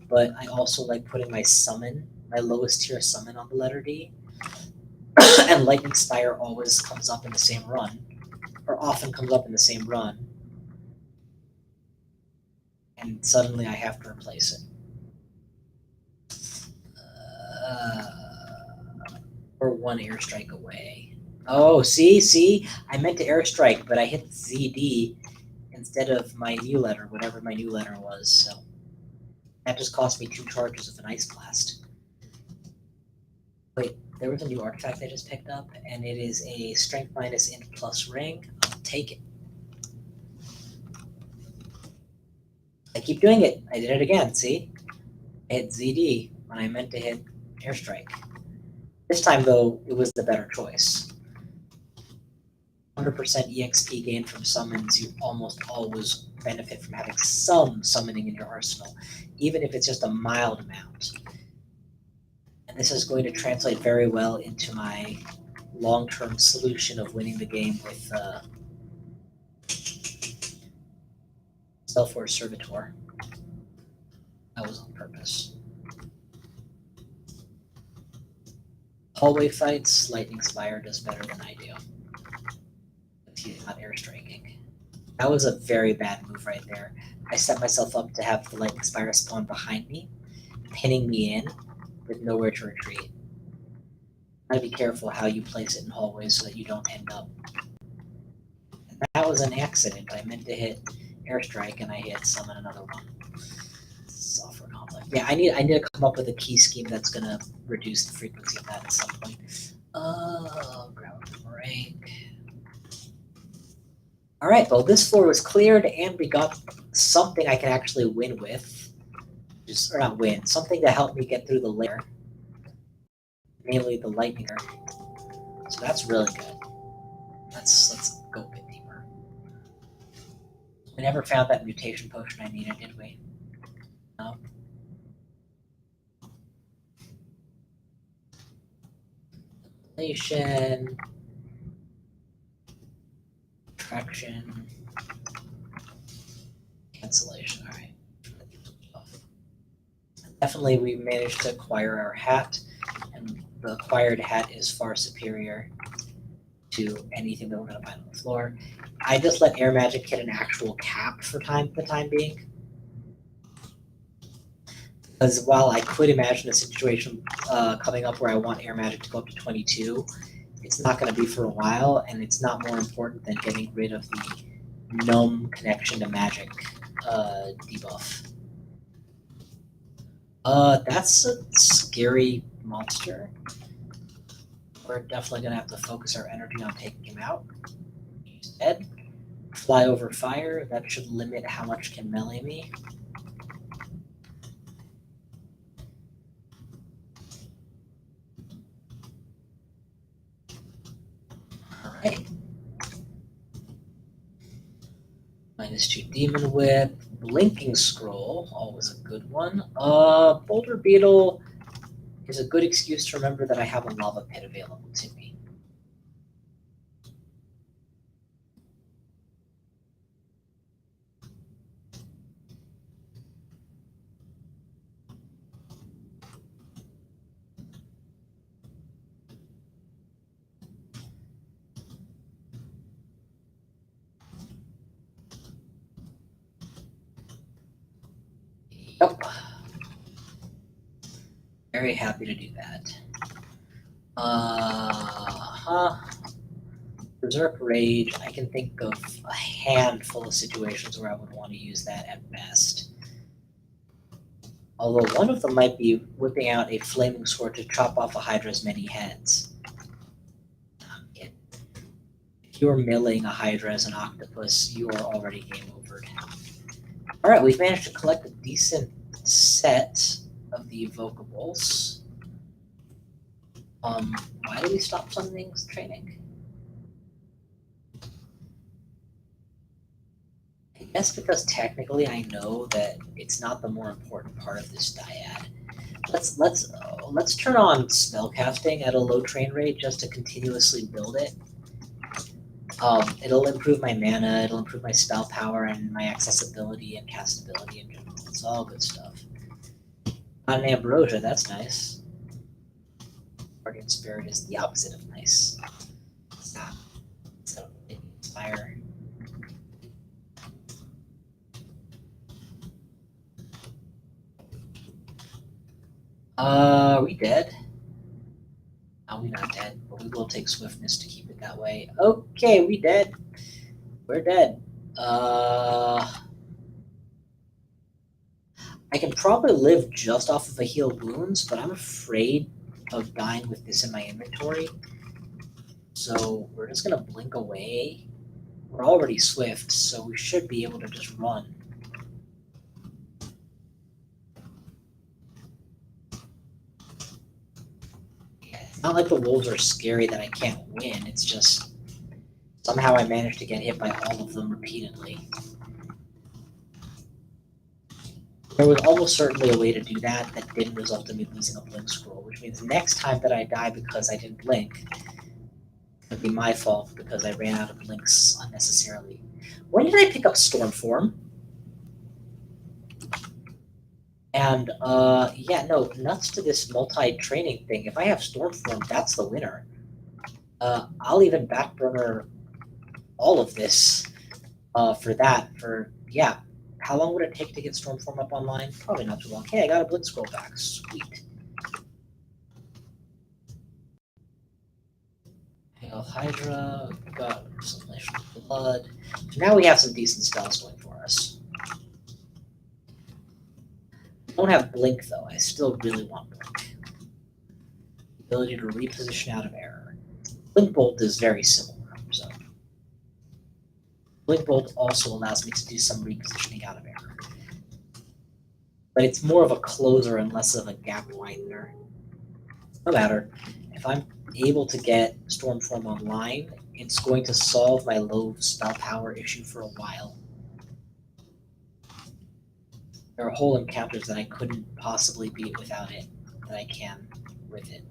but I also like putting my summon, my lowest tier summon on the letter D. And Lightning Spire always comes up in the same run, or often comes up in the same run. And suddenly I have to replace it. Or one airstrike away. Oh, see? I meant to airstrike, but I hit ZD instead of my new letter, whatever my new letter was, so that just cost me 2 charges of an Ice Blast. Wait, there was a new artifact I just picked up, and it is a Strength minus Int plus ring. I'll take it. I keep doing it. I did it again, see? I hit ZD when I meant to hit airstrike. This time, though, it was the better choice. 100% EXP gain from summons, you almost always benefit from having some summoning in your arsenal, even if it's just a mild amount. And this is going to translate very well into my long-term solution of winning the game with Spellforce Servitor. That was on purpose. Hallway fights, Lightning Spire does better than I do. But he's not airstriking. That was a very bad move right there. I set myself up to have the Lightning Spire spawn behind me, pinning me in with nowhere to retreat. Gotta be careful how you place it in hallways so that you don't end up. And that was an accident. I meant to hit airstrike and I hit summon another one. Software conflict. Yeah, I need to come up with a key scheme that's gonna reduce the frequency of that at some point. Ground break. Alright, well this floor was cleared and we got something I can actually win with. Or not win, something to help me get through the lair. Mainly the lightning. So that's really good. Let's go a bit deeper. We never found that mutation potion I needed, did we? No. Inflation. Traction. Cancellation. Alright. Definitely we managed to acquire our hat, and the acquired hat is far superior to anything that we're going to find on the floor. I just let Air Magic hit an actual cap for the time being. Because while I could imagine a situation coming up where I want Air Magic to go up to 22, it's not going to be for a while, and it's not more important than getting rid of the numb connection to magic debuff. That's a scary monster. We're definitely going to have to focus our energy on taking him out. He's dead. Fly over fire. That should limit how much can melee me. Alright. -2 Demon Whip. Blinking Scroll. Always a good one. Boulder Beetle is a good excuse to remember that I have a lava pit available to me. Yep. Very happy to do that. Berserk Rage, I can think of a handful of situations where I would want to use that at best. Although one of them might be whipping out a flaming sword to chop off a Hydra's many heads. If you're milling a Hydra as an octopus, you are already game overed. Alright, we've managed to collect a decent set of the evocables. Why did we stop summoning training? That's because technically I know that it's not the more important part of this dyad. Let's turn on spellcasting at a low train rate just to continuously build it. It'll improve my mana, it'll improve my spell power and my accessibility and castability in general. It's all good stuff. Not an ambrosia, that's nice. Guardian Spirit is the opposite of nice. Stop. So inspire. Are we dead? No, we're not dead, but we will take swiftness to keep it that way. Okay, we dead. We're dead. I can probably live just off of a heal wounds, but I'm afraid of dying with this in my inventory. So we're just gonna blink away. We're already swift, so we should be able to just run. It's not like the wolves are scary that I can't win, it's just somehow I managed to get hit by all of them repeatedly. There was almost certainly a way to do that that didn't result in me losing a blink scroll, which means next time that I die because I didn't blink, it's gonna be my fault because I ran out of blinks unnecessarily. When did I pick up Stormform? And yeah, no, nuts to this multi-training thing. If I have Stormform, that's the winner. I'll even backburner all of this for that. Yeah. How long would it take to get Stormform up online? Probably not too long. Hey, I got a Blink Scroll back. Sweet. Hail Hydra, we got some Flesh of Blood. So now we have some decent spells going for us. I don't have Blink though. I still really want Blink. Ability to reposition out of error. Blink Bolt is very similar. So Blink Bolt also allows me to do some repositioning out of error. But it's more of a closer and less of a gap widener. No matter. If I'm able to get Stormform online, it's going to solve my low spell power issue for a while. There are whole encounters that I couldn't possibly beat without it, that I can with it.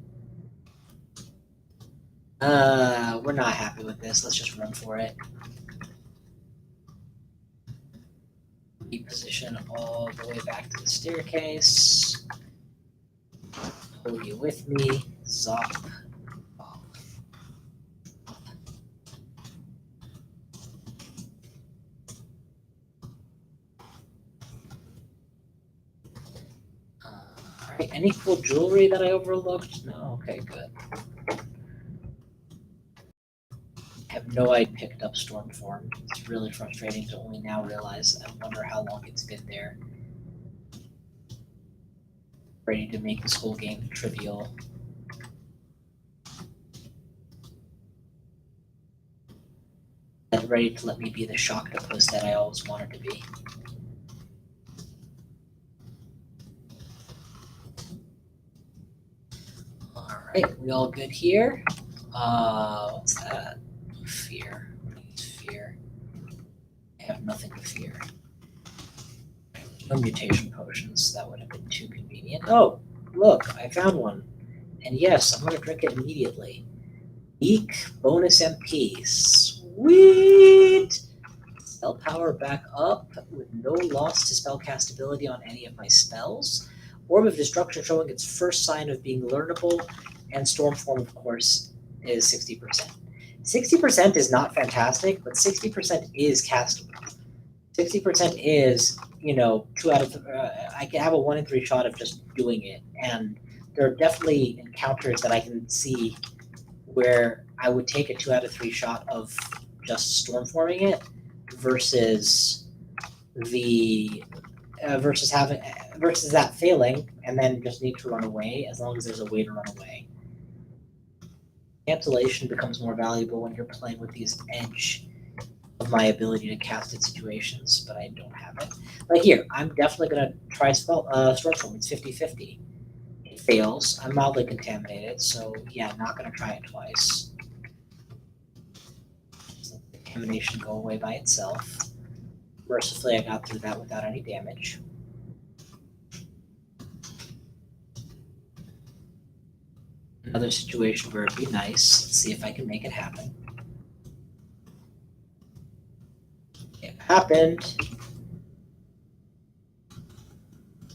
We're not happy with this. Let's just run for it. Reposition all the way back to the staircase. Pull you with me. Zop. Alright, any cool jewelry that I overlooked? No? Okay, good. I have no idea I picked up Stormform. It's really frustrating to only now realize. I wonder how long it's been there. Ready to make this whole game trivial. And ready to let me be the Shocktopus that I always wanted to be. Alright, we all good here? What's that? Fear. What is fear? I have nothing to fear. No mutation potions. That would have been too convenient. Oh, look, I found one. And yes, I'm going to drink it immediately. Eek bonus MP. Sweet! Spell power back up with no loss to spell castability on any of my spells. Orb of Destruction showing its first sign of being learnable. And Stormform, of course, is 60%. 60% is not fantastic, but 60% is castable. 60% is, 2 out of I can have a 1 in 3 shot of just doing it, and there are definitely encounters that I can see where I would take a 2 out of 3 shot of just stormforming it versus versus that failing and then just need to run away as long as there's a way to run away. Cancellation becomes more valuable when you're playing with these edge of my ability to cast it situations, but I don't have it. Like here, I'm definitely going to try Stormform. It's 50-50. It fails. I'm mildly contaminated, so yeah, not going to try it twice. Let the contamination go away by itself. Mercifully, I got through that without any damage. Another situation where it'd be nice. Let's see if I can make it happen. It happened.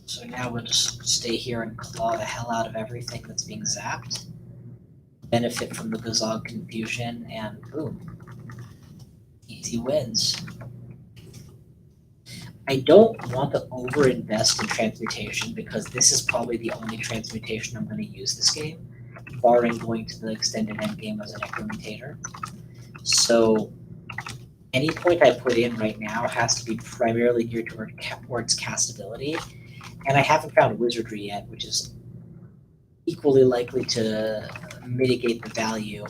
So now we'll just stay here and claw the hell out of everything that's being zapped. Benefit from the Gazog confusion, and boom. Easy wins. I don't want to over-invest in transmutation because this is probably the only transmutation I'm going to use this game, barring going to the extended endgame as an necromutator. So any point I put in right now has to be primarily geared towards castability, and I haven't found wizardry yet, which is equally likely to mitigate the value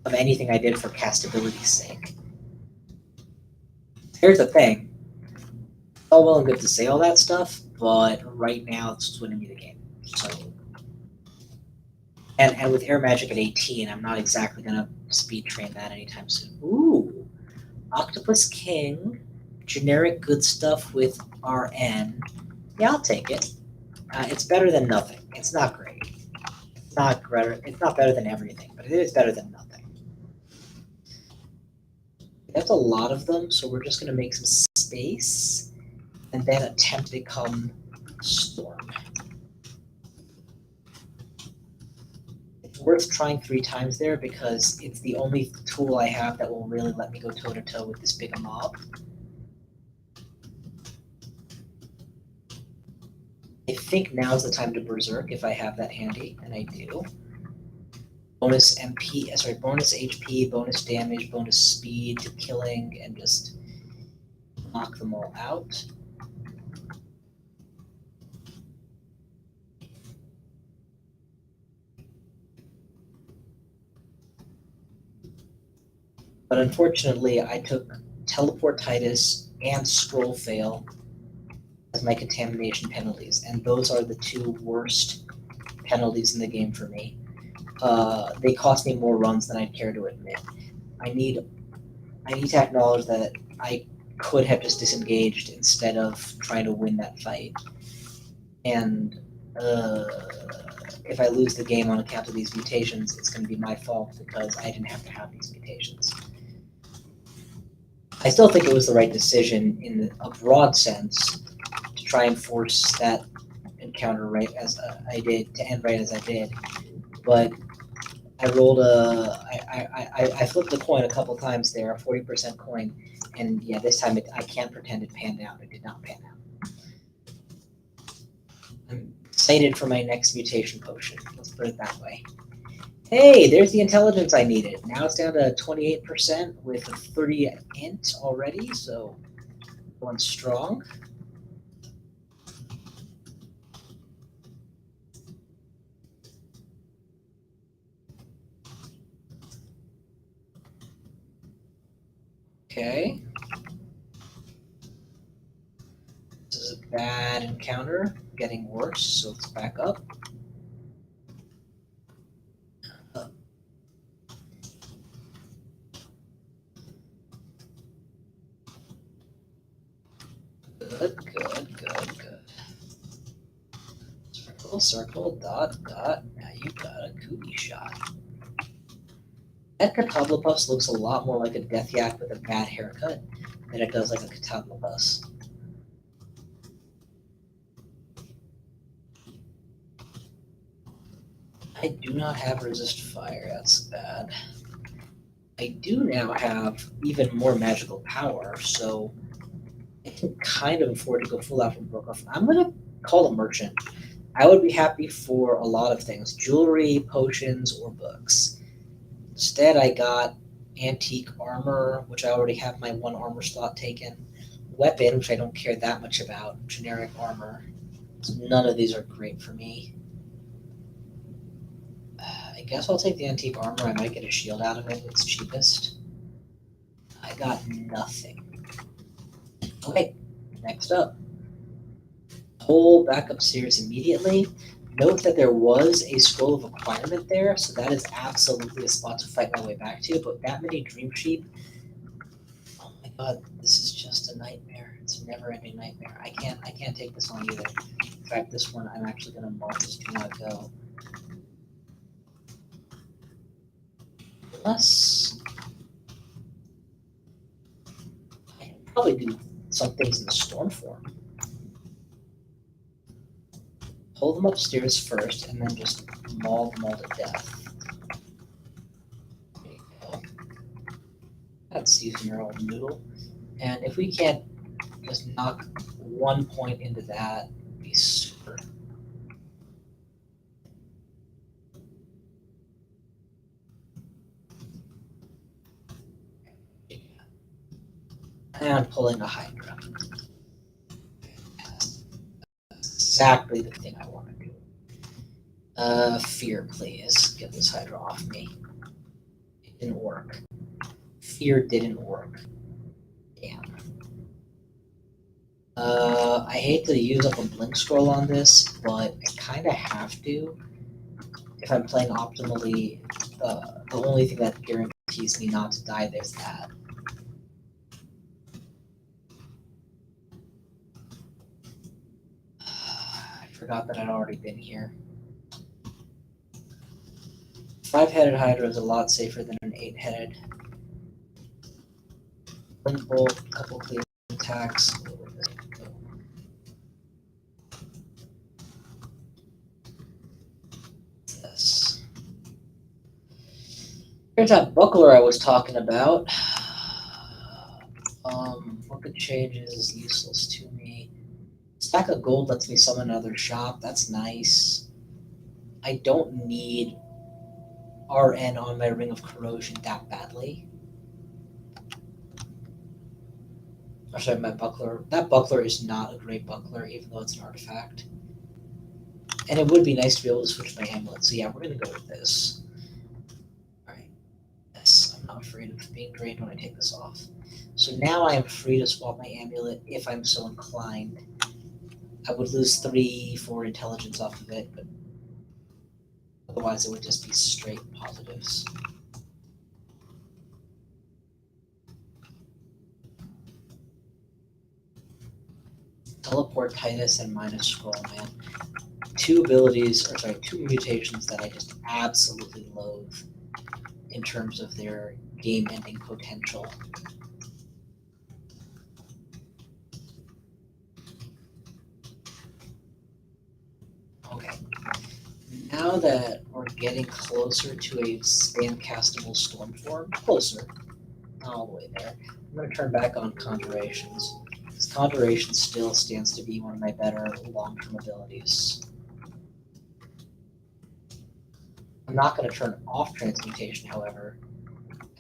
of anything I did for castability's sake. Here's the thing. All well and good to say all that stuff, but right now it's winning me the game. So, and with air magic at 18, I'm not exactly gonna speed train that anytime soon. Ooh, Octopus King, generic good stuff with RN. Yeah, I'll take it. It's better than nothing. It's not great. It's not better. It's not better than everything, but it is better than nothing. That's a lot of them, so we're just gonna make some space and then attempt to become Storm. It's worth trying 3 times there because it's the only tool I have that will really let me go toe-to-toe with this big mob. I think now's the time to Berserk if I have that handy, and I do. Bonus bonus HP, bonus damage, bonus speed to killing, and just knock them all out. But unfortunately, I took Teleportitis and Scroll Fail as my contamination penalties, and those are the 2 worst penalties in the game for me. They cost me more runs than I'd care to admit. I need to acknowledge that I could have just disengaged instead of trying to win that fight. And if I lose the game on account of these mutations, it's going to be my fault because I didn't have to have these mutations. I still think it was the right decision in a broad sense to try and force that encounter right as I did, to end right as I did. But I rolled I flipped the coin a couple times there, a 40% coin, and yeah, this time I can't pretend it panned out. It did not pan out. I'm excited for my next mutation potion. Let's put it that way. Hey, there's the intelligence I needed. Now it's down to 28% with a 30 int already, so going strong. Okay. This is a bad encounter, getting worse, so let's back up. Good. Circle, dot. Now you've got a cootie shot. That Shocktopus looks a lot more like a death yak with a bad haircut than it does like a Shocktopus. I do not have resist fire, that's bad. I do now have even more magical power, so I can kind of afford to go full out from Broke Off. I'm gonna call a merchant. I would be happy for a lot of things, jewelry, potions, or books. Instead, I got antique armor, which I already have my 1 armor slot taken. Weapon, which I don't care that much about. Generic armor. So none of these are great for me. I guess I'll take the antique armor. I might get a shield out of it. It's cheapest. I got nothing. Okay, next up. Pull back upstairs immediately. Note that there was a scroll of acquirement there, so that is absolutely a spot to fight my way back to, but that many dream sheep, oh my God, this is just a nightmare. It's a never-ending nightmare. I can't take this on either. In fact, this one I'm actually gonna mark as do not go. Unless I can probably do some things in the storm form. Hold them upstairs first, and then just maul them all to death. There you go. That's using your old noodle. And if we can't just knock 1 point into that, it'd be super. And pulling a Hydra. Exactly the thing I want to do. Fear, please. Get this Hydra off me. It didn't work. Fear didn't work. Damn. I hate to use up a blink scroll on this, but I kind of have to. If I'm playing optimally, the only thing that guarantees me not to die, there's that. I forgot that I'd already been here. 5-headed Hydra is a lot safer than an 8-headed. Blink bolt, couple clear attacks. This. Here's that buckler I was talking about. Weapon changes is useless to me. Stack of gold lets me summon another shop. That's nice. I don't need RN on my Ring of Corrosion that badly. Or sorry, my buckler. That buckler is not a great buckler, even though it's an artifact. And it would be nice to be able to switch my amulet. So yeah, we're gonna go with this. Alright. Yes, I'm not afraid of being drained when I take this off. So now I am free to swap my amulet if I'm so inclined. I would lose 3-4 intelligence off of it, but otherwise it would just be straight positives. Teleport Titus and minus scroll, man. Two mutations that I just absolutely loathe in terms of their game-ending potential. Okay. Now that we're getting closer to a spam-castable storm form, closer, not all the way there, I'm going to turn back on Conjurations. Because Conjuration still stands to be one of my better long-term abilities. I'm not going to turn off Transmutation, however,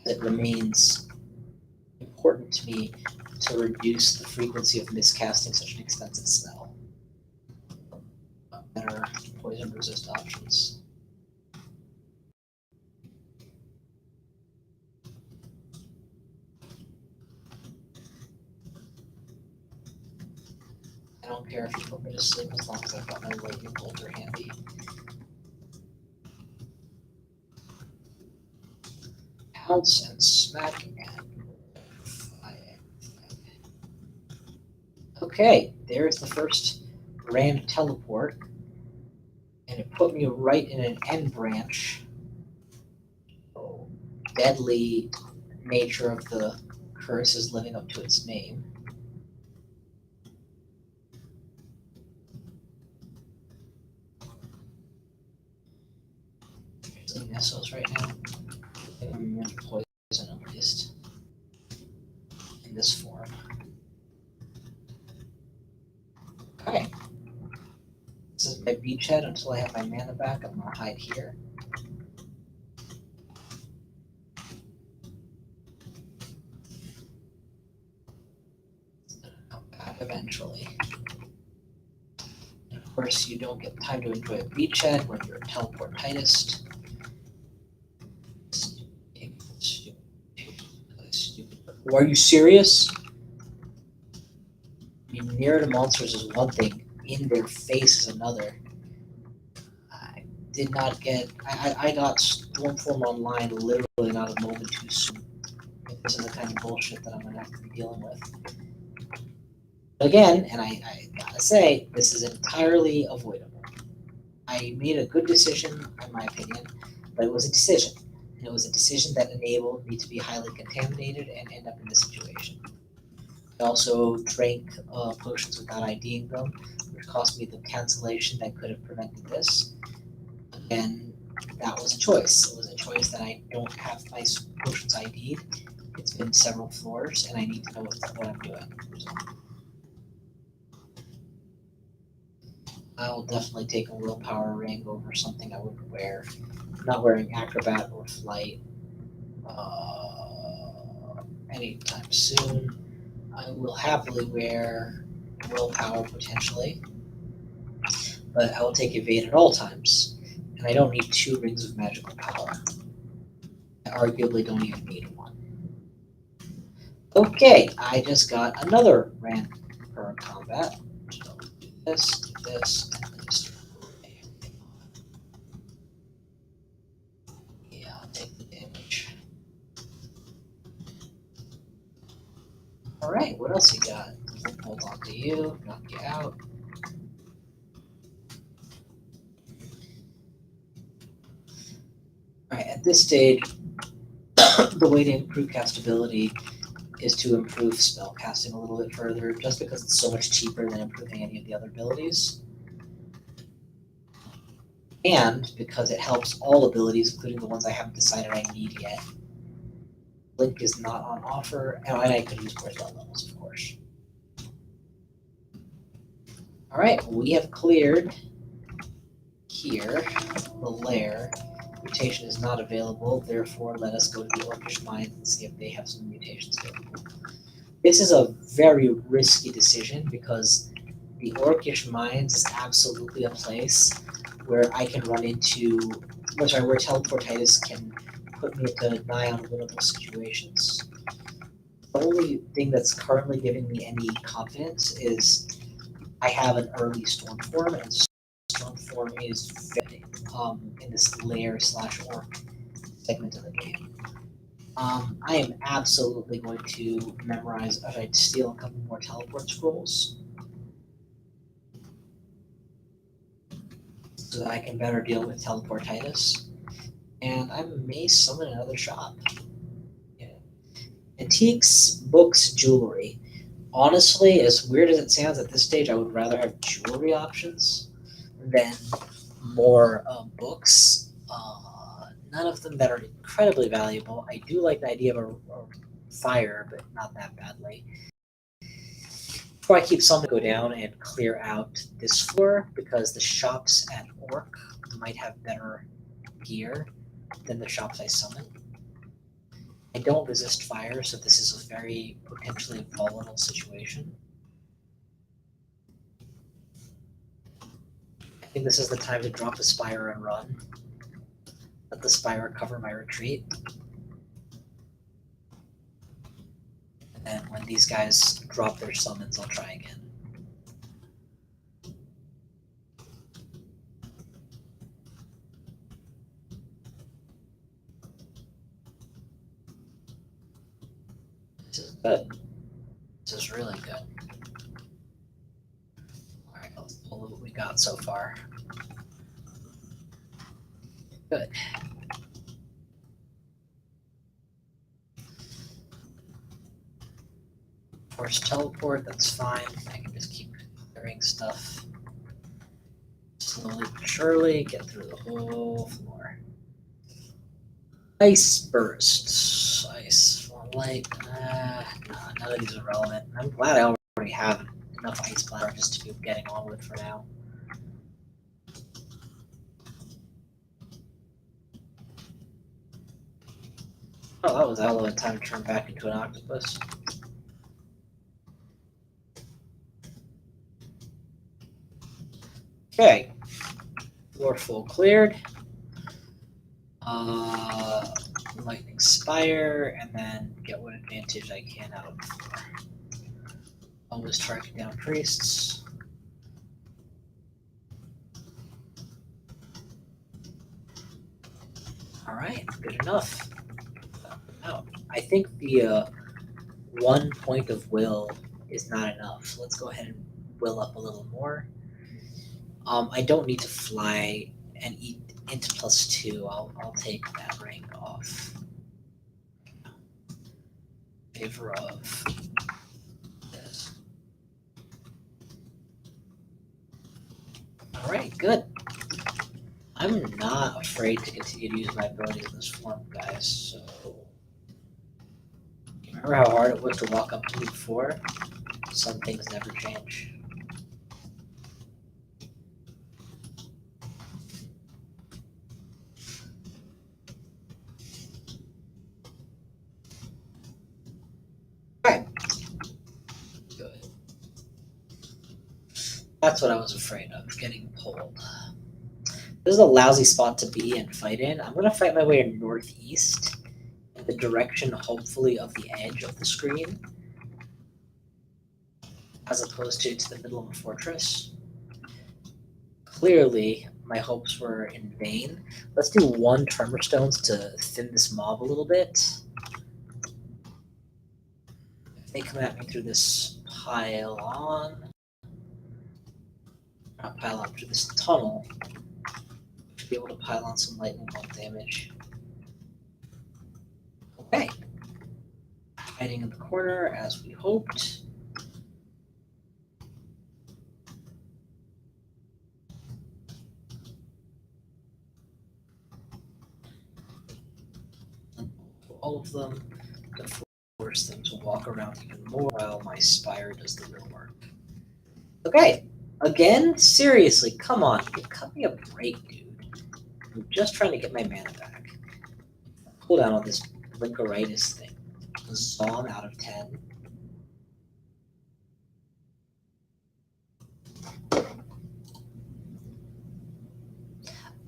as it remains important to me to reduce the frequency of miscasting such an expensive spell. Better poison resist options. I don't care if you put me to sleep as long as I've got my lightning bolter handy. Pounce and smack and okay, there's the first grand teleport. And it put me right in an end branch. Oh, deadly nature of the curse is living up to its name. Using Nessos right now. I'm immune to poison at least. In this form. Okay. This is my beachhead until I have my mana back. I'm gonna hide here. Come back eventually. And of course, you don't get time to enjoy a beachhead when you're a teleportitist. Stupid. Are you serious? Being near to monsters is one thing, in their face is another. I did not get. I got Stormform online literally not a moment too soon. This is the kind of bullshit that I'm going to have to be dealing with. Again, and I gotta say, this is entirely avoidable. I made a good decision, in my opinion, but it was a decision. And it was a decision that enabled me to be highly contaminated and end up in this situation. I also drank potions without IDing them, which cost me the cancellation that could have prevented this. And that was a choice. It was a choice that I don't have my potions ID'd. It's been several floors, and I need to know what I'm doing. So I will definitely take a willpower ring over something I wouldn't wear. I'm not wearing acrobat or flight anytime soon. I will happily wear willpower potentially, but I will take evade at all times. And I don't need 2 rings of magical power. I arguably don't even need 1. Okay, I just got another rank per combat. So do this, and this. Yeah, I'll take the damage. Alright, what else you got? Hold on to you, knock you out. Alright, at this stage, the way to improve castability is to improve spell casting a little bit further, just because it's so much cheaper than improving any of the other abilities. And because it helps all abilities, including the ones I haven't decided I need yet. Blink is not on offer, and I could use more spell levels, of course. Alright, we have cleared here the lair. Mutation is not available, therefore let us go to the Orcish Mines and see if they have some mutations available. This is a very risky decision because the Orcish Mines is absolutely a place where I can run into, where teleportitis can put me into nigh unwinnable situations. The only thing that's currently giving me any confidence is I have an early storm form, and storm form is very in this lair/orc segment of the game. I am absolutely going to memorize, if I steal a couple more teleport scrolls, so that I can better deal with teleportitis. And I may summon another shop. Yeah. Antiques, books, jewelry. Honestly, as weird as it sounds at this stage, I would rather have jewelry options than more books. None of them that are incredibly valuable. I do like the idea of a fire, but not that badly. Before I keep some to go down and clear out this floor, because the shops at Orc might have better gear than the shops I summon. I don't resist fire, so this is a very potentially volatile situation. I think this is the time to drop the Spire and run. Let the Spire cover my retreat. And then when these guys drop their summons, I'll try again. This is good. This is really good. Alright, let's pull what we got so far. Good. Force teleport, that's fine. I can just keep clearing stuff. Slowly but surely, get through the whole floor. Ice burst. Ice form light. None of these are relevant. I'm glad I already have enough ice bladder just to keep getting on with for now. Oh, that was a hell of a time to turn back into an octopus. Okay. Floor full cleared. Lightning Spire, and then get what advantage I can out of the floor. Always target down priests. Alright, good enough. Out. I think the 1 point of will is not enough. Let's go ahead and will up a little more. I don't need to fly and eat int +2. I'll take that rank off. Favor of this. Alright, good. I'm not afraid to continue to use my ability in this form, guys, so remember how hard it was to walk up to me before? Some things never change. Alright. Good. That's what I was afraid of, getting pulled. This is a lousy spot to be and fight in. I'm going to fight my way northeast in the direction, hopefully, of the edge of the screen, as opposed to the middle of a fortress. Clearly, my hopes were in vain. Let's do 1 tremor stones to thin this mob a little bit. If they come at me through this pylon, not pylon, through this tunnel, to be able to pile on some lightning bolt damage. Okay. Hiding in the corner as we hoped. All of them to force them to walk around even more while my spire does the real work. Okay. Again? Seriously, come on. Cut me a break, dude. I'm just trying to get my mana back. Pull down on this blinkeritis thing. Zom out of 10.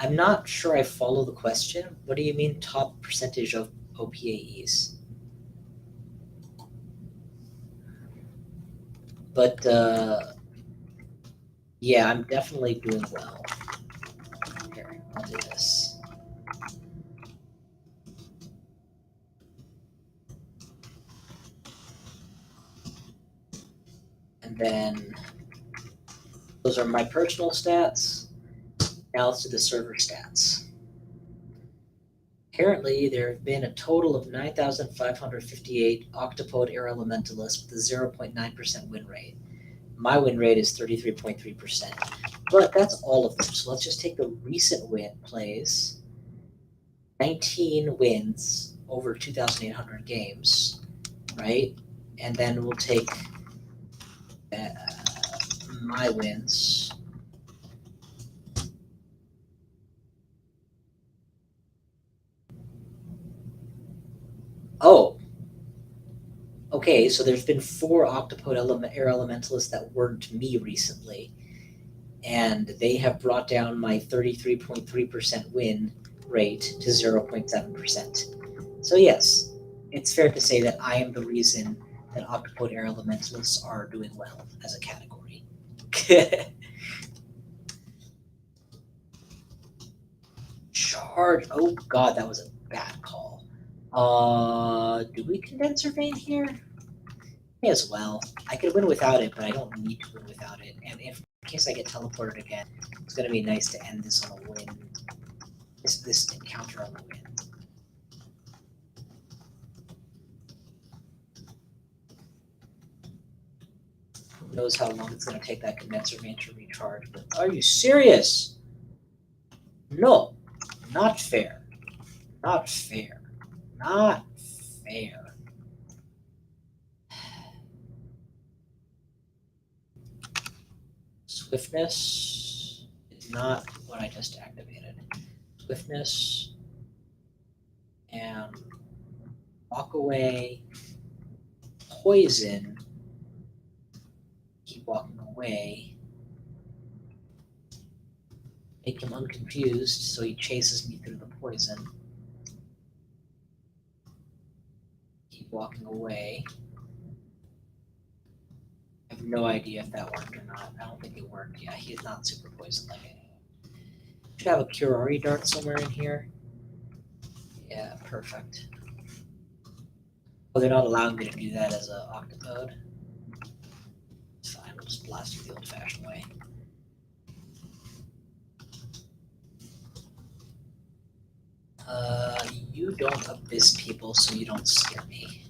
I'm not sure I follow the question. What do you mean top percentage of OpAEs? But yeah, I'm definitely doing well. Here, I'll do this. And then those are my personal stats. Now let's do the server stats. Currently, there have been a total of 9,558 Octopode Air Elementalists with a 0.9% win rate. My win rate is 33.3%, but that's all of them. So let's just take the recent win plays. 19 wins over 2,800 games, right? And then we'll take my wins. Oh, okay, so there's been 4 Octopode Air Elementalists that weren't me recently, and they have brought down my 33.3% win rate to 0.7%. So yes, it's fair to say that I am the reason that Octopode Air Elementalists are doing well as a category. Charge. Oh god, that was a bad call. Do we condenser vein here? May as well. I could win without it, but I don't need to win without it. And if in case I get teleported again, it's gonna be nice to end this on a win. This encounter on the win. Who knows how long it's gonna take that condenser vein to recharge, but are you serious? No, not fair. Not fair. Not fair. Swiftness is not what I just activated. Swiftness and walk away. Poison. Keep walking away. Make him unconfused so he chases me through the poison. Keep walking away. I have no idea if that worked or not. I don't think it worked. Yeah, he's not super poison like I know. Should have a Curari dart somewhere in here. Yeah, perfect. Oh, they're not allowing me to do that as a octopode. It's fine, we'll just blast you the old-fashioned way. You don't abyss people, so you don't scare me.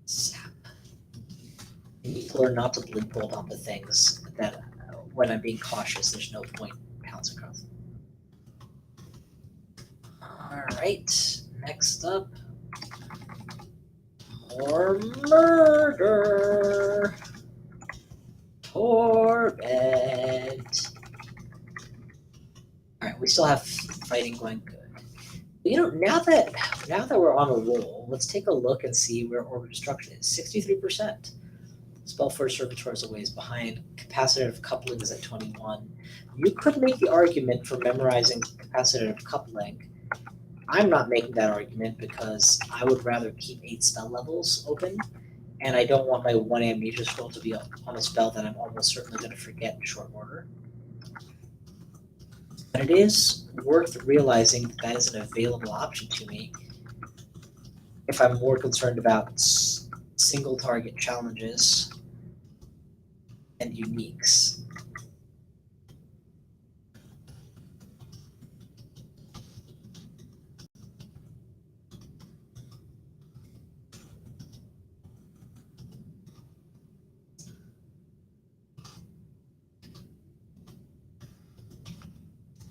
Sap. You need to learn not to blink bolt onto things that, when I'm being cautious, there's no point pouncing across. Alright, next up. More murder. Torment. Alright, we still have fighting going good. You know, now that we're on a roll, let's take a look and see where orbit destruction is. 63%. Spell Force Servitor is a ways behind. Capacitive coupling is at 21. You could make the argument for memorizing capacitive coupling. I'm not making that argument because I would rather keep 8 spell levels open, and I don't want my 1 amnesia scroll to be on a spell that I'm almost certainly going to forget in short order. But it is worth realizing that that is an available option to me if I'm more concerned about single target challenges and uniques.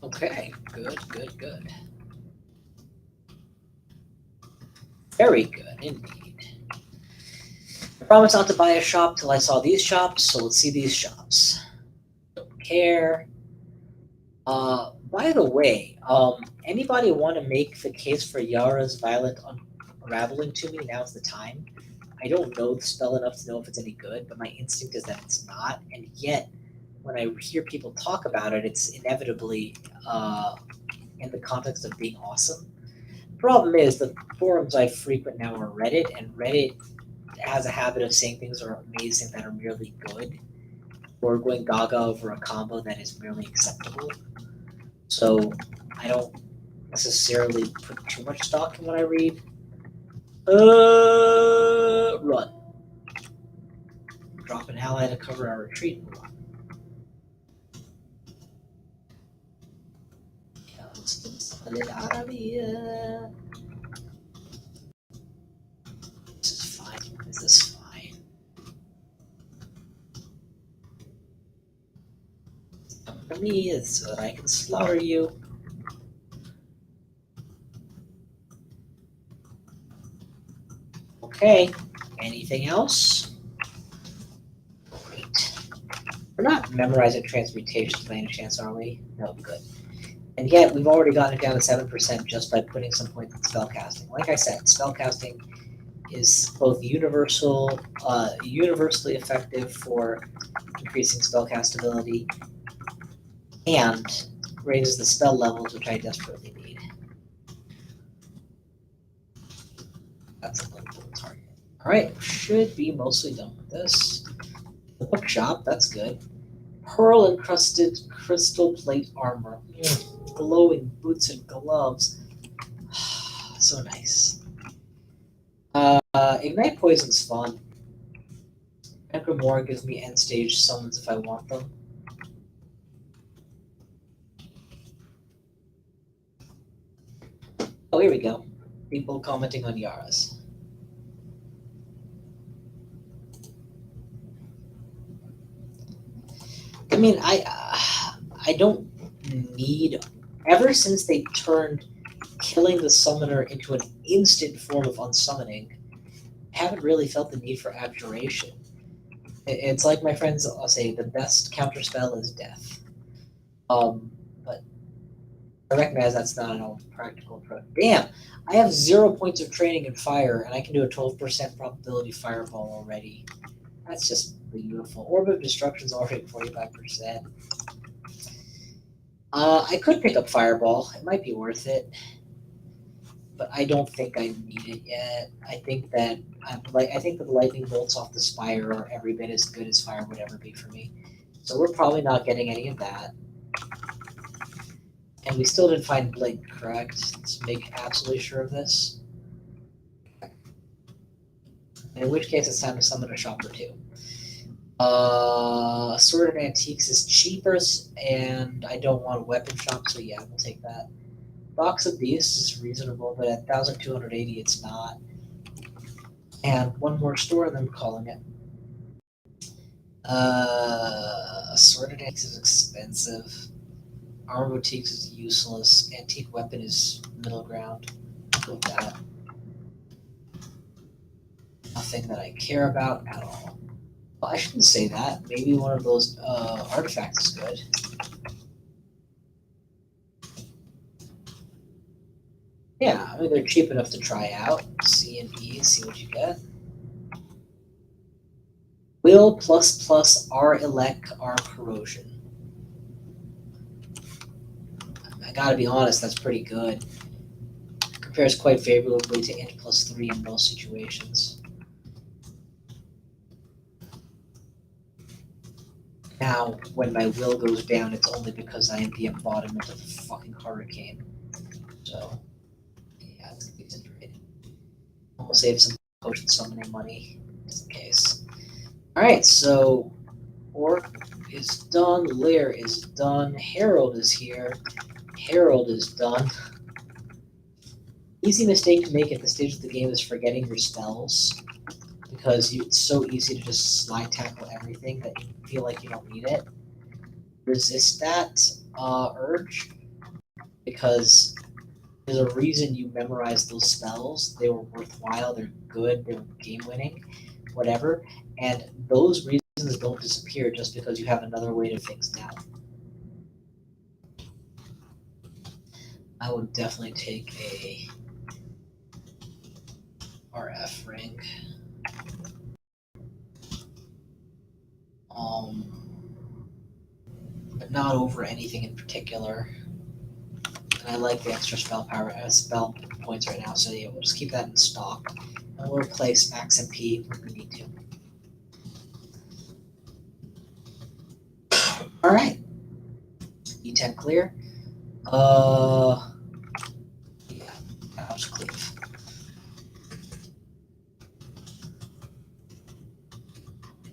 Okay, good. Very good indeed. I promised not to buy a shop till I saw these shops, so let's see these shops. Don't care. By the way, anybody want to make the case for Yara's Violent Unraveling to me? Now's the time. I don't know the spell enough to know if it's any good, but my instinct is that it's not, and yet when I hear people talk about it, it's inevitably in the context of being awesome. The problem is the forums I frequent now are Reddit, and Reddit has a habit of saying things are amazing that are merely good, or going gaga over a combo that is merely acceptable. So I don't necessarily put too much stock in what I read. Run. Drop an ally to cover our retreat and run. This is fine. This is fine. Come for me so that I can slaughter you. Okay. Anything else? Great. We're not memorizing transmutations by any chance, are we? No, good. And yet, we've already gotten it down to 7% just by putting some points in spellcasting. Like I said, spellcasting is both universally effective for increasing spellcastability and raises the spell levels, which I desperately need. That's a little target. All right, should be mostly done with this. The bookshop, that's good. Pearl encrusted crystal plate armor. Glowing boots and gloves. So nice. Ignite Poison's fun. Necromore gives me end stage summons if I want them. Oh, here we go. People commenting on Yara's. I mean, I don't need. Ever since they turned killing the summoner into an instant form of unsummoning, I haven't really felt the need for abjuration. It's like my friends say, the best counterspell is death. But I recognize that's not an all practical approach. Damn, I have 0 points of training in fire, and I can do a 12% probability fireball already. That's just beautiful. Orb of Destruction's already 45%. I could pick up Fireball. It might be worth it, but I don't think I need it yet. I think that the lightning bolts off the spire are every bit as good as fire would ever be for me. So we're probably not getting any of that. And we still didn't find Blink, correct? Let's make absolutely sure of this. In which case, it's time to summon a shop or two. Sword of Antiques is cheaper, and I don't want a weapon shop, so yeah, we'll take that. Box of Beasts is reasonable, but at 1,280, it's not. And one more store, and then I'm calling it. Sword of Antiques is expensive. Armor Boutiques is useless. Antique Weapon is middle ground. Go with that. Nothing that I care about at all. Well, I shouldn't say that. Maybe one of those artifacts is good. Yeah, I mean, they're cheap enough to try out. C and E, see what you get. Will plus plus R elect R corrosion. I gotta be honest, that's pretty good. Compares quite favorably to int plus 3 in most situations. Now, when my will goes down, it's only because I am the embodiment of a fucking hurricane. So, yeah, it's gonna be situated. We'll save some potion summoning money, just in case. Alright, so Orc is done, Lair is done, Herald is here, Herald is done. Easy mistake to make at this stage of the game is forgetting your spells, because it's so easy to just slide tackle everything that you feel like you don't need it. Resist that urge, because there's a reason you memorized those spells. They were worthwhile, they're good, they were game winning, whatever. And those reasons don't disappear just because you have another way to fix now. I would definitely take a RF ring. But not over anything in particular. And I like the extra spell points right now, so yeah, we'll just keep that in stock. And we'll replace Max MP when we need to. Alright. E10 clear. Yeah, House Cleave.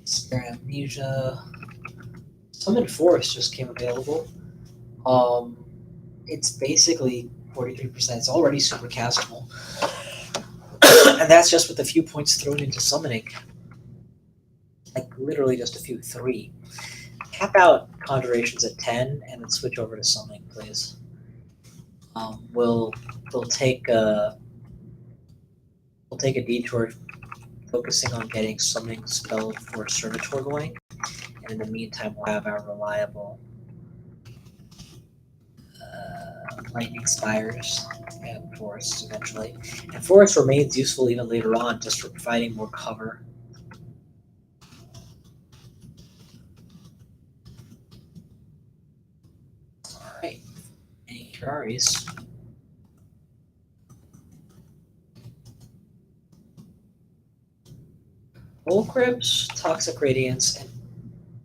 Spare Amnesia. Summon Forest just came available. It's basically 43%. It's already super castable. And that's just with a few points thrown into summoning. Like literally just a few, 3. Cap out Conjurations at 10 and then switch over to summoning, please. We'll take a detour focusing on getting summoning spell for Servitor going, and in the meantime we'll have our reliable Lightning Spires and Forests eventually. And Forest remains useful even later on, just for providing more cover. Alright, any Kiraris? Old Crypts, Toxic Radiance, and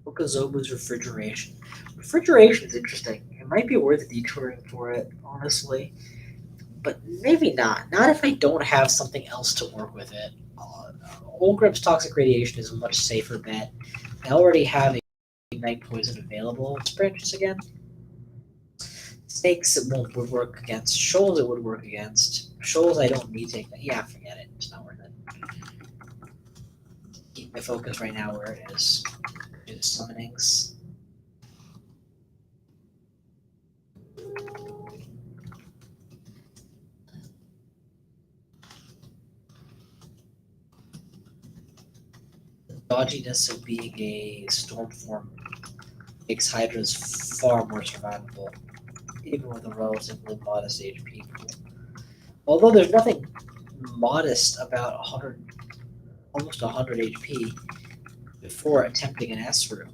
Okazobu's Refrigeration. Refrigeration is interesting. It might be worth detouring for it, honestly. But maybe not. Not if I don't have something else to work with it. Old Grip's Toxic Radiation is a much safer bet. I already have a Night Poison available. Let's branches again. Snakes it would work against. Shoals it would work against. Shoals I don't need to take that. Yeah, forget it. It's not worth it. Keep my focus right now where it is. Do the summonings. The dodginess of being a storm form makes Hydras far more survivable, even with a relatively modest HP pool. Although there's nothing modest about 100, almost 100 HP before attempting an S room.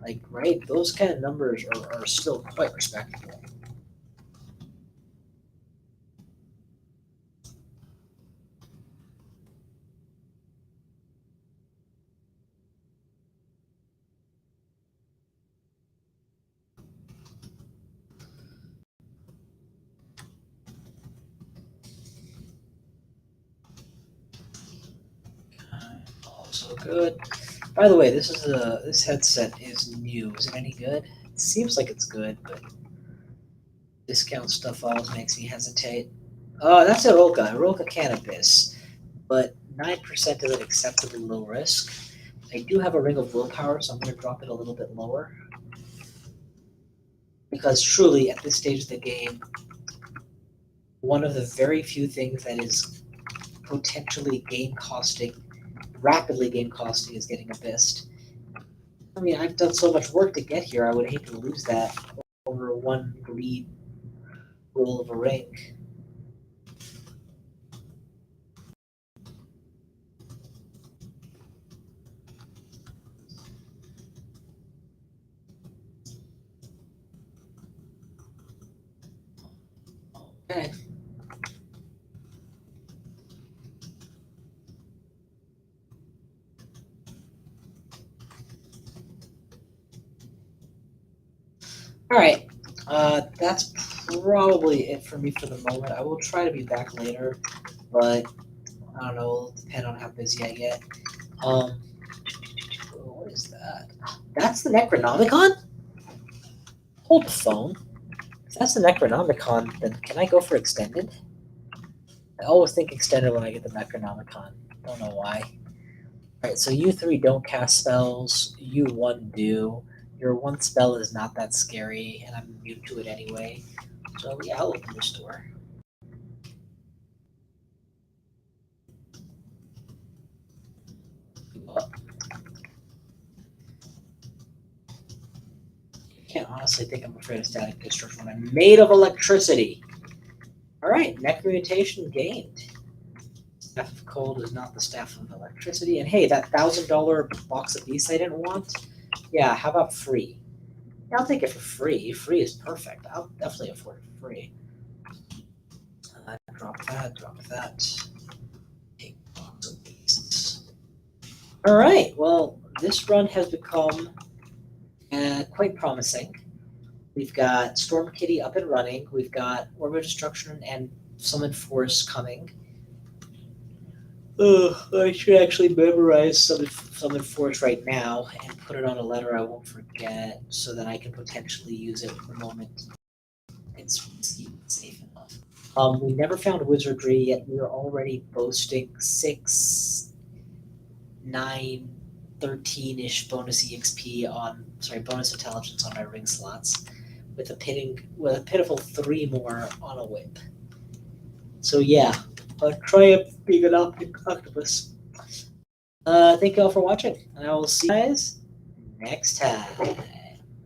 Like, right? Those kind of numbers are still quite respectable. so good. By the way, this headset is new. Is it any good? It seems like it's good, but discount stuff always makes me hesitate. Oh, that's Aroka cannabis, but 9% of it acceptably low risk. I do have a ring of willpower, so I'm going to drop it a little bit lower. Because truly, at this stage of the game, one of the very few things that is potentially rapidly game costing, is getting Abyssed. I mean, I've done so much work to get here, I would hate to lose that over one greed roll of a ring. Okay. All right. That's probably it for me for the moment. I will try to be back later, but I don't know. It'll depend on how busy I get. What is that? That's the Necronomicon? Hold the phone. If that's the Necronomicon, then can I go for extended? I always think extended when I get the Necronomicon. Don't know why. Alright, so you 3 don't cast spells, you 1 do. Your 1 spell is not that scary, and I'm immune to it anyway. So yeah, I'll open this door. I can't honestly think I'm afraid of static discharge when I'm made of electricity. Alright, Necromutation gained. Staff of Cold is not the Staff of Electricity. And hey, that $1,000 box of beasts I didn't want? Yeah, how about free? Yeah, I'll take it for free. Free is perfect. I'll definitely afford it for free. Drop that. Take box of beasts. Alright, well, this run has become quite promising. We've got Storm Kitty up and running. We've got Orb of Destruction and Summon Force coming. I should actually memorize Summon Force right now and put it on a letter I won't forget so that I can potentially use it the moment it's safe enough. We never found Wizardry, yet we are already boasting 6, 9, 13-ish bonus EXP bonus intelligence on our ring slots, with a pitiful 3 more on a whip. So yeah, a triumph being an octopus. Thank you all for watching, and I will see you guys next time.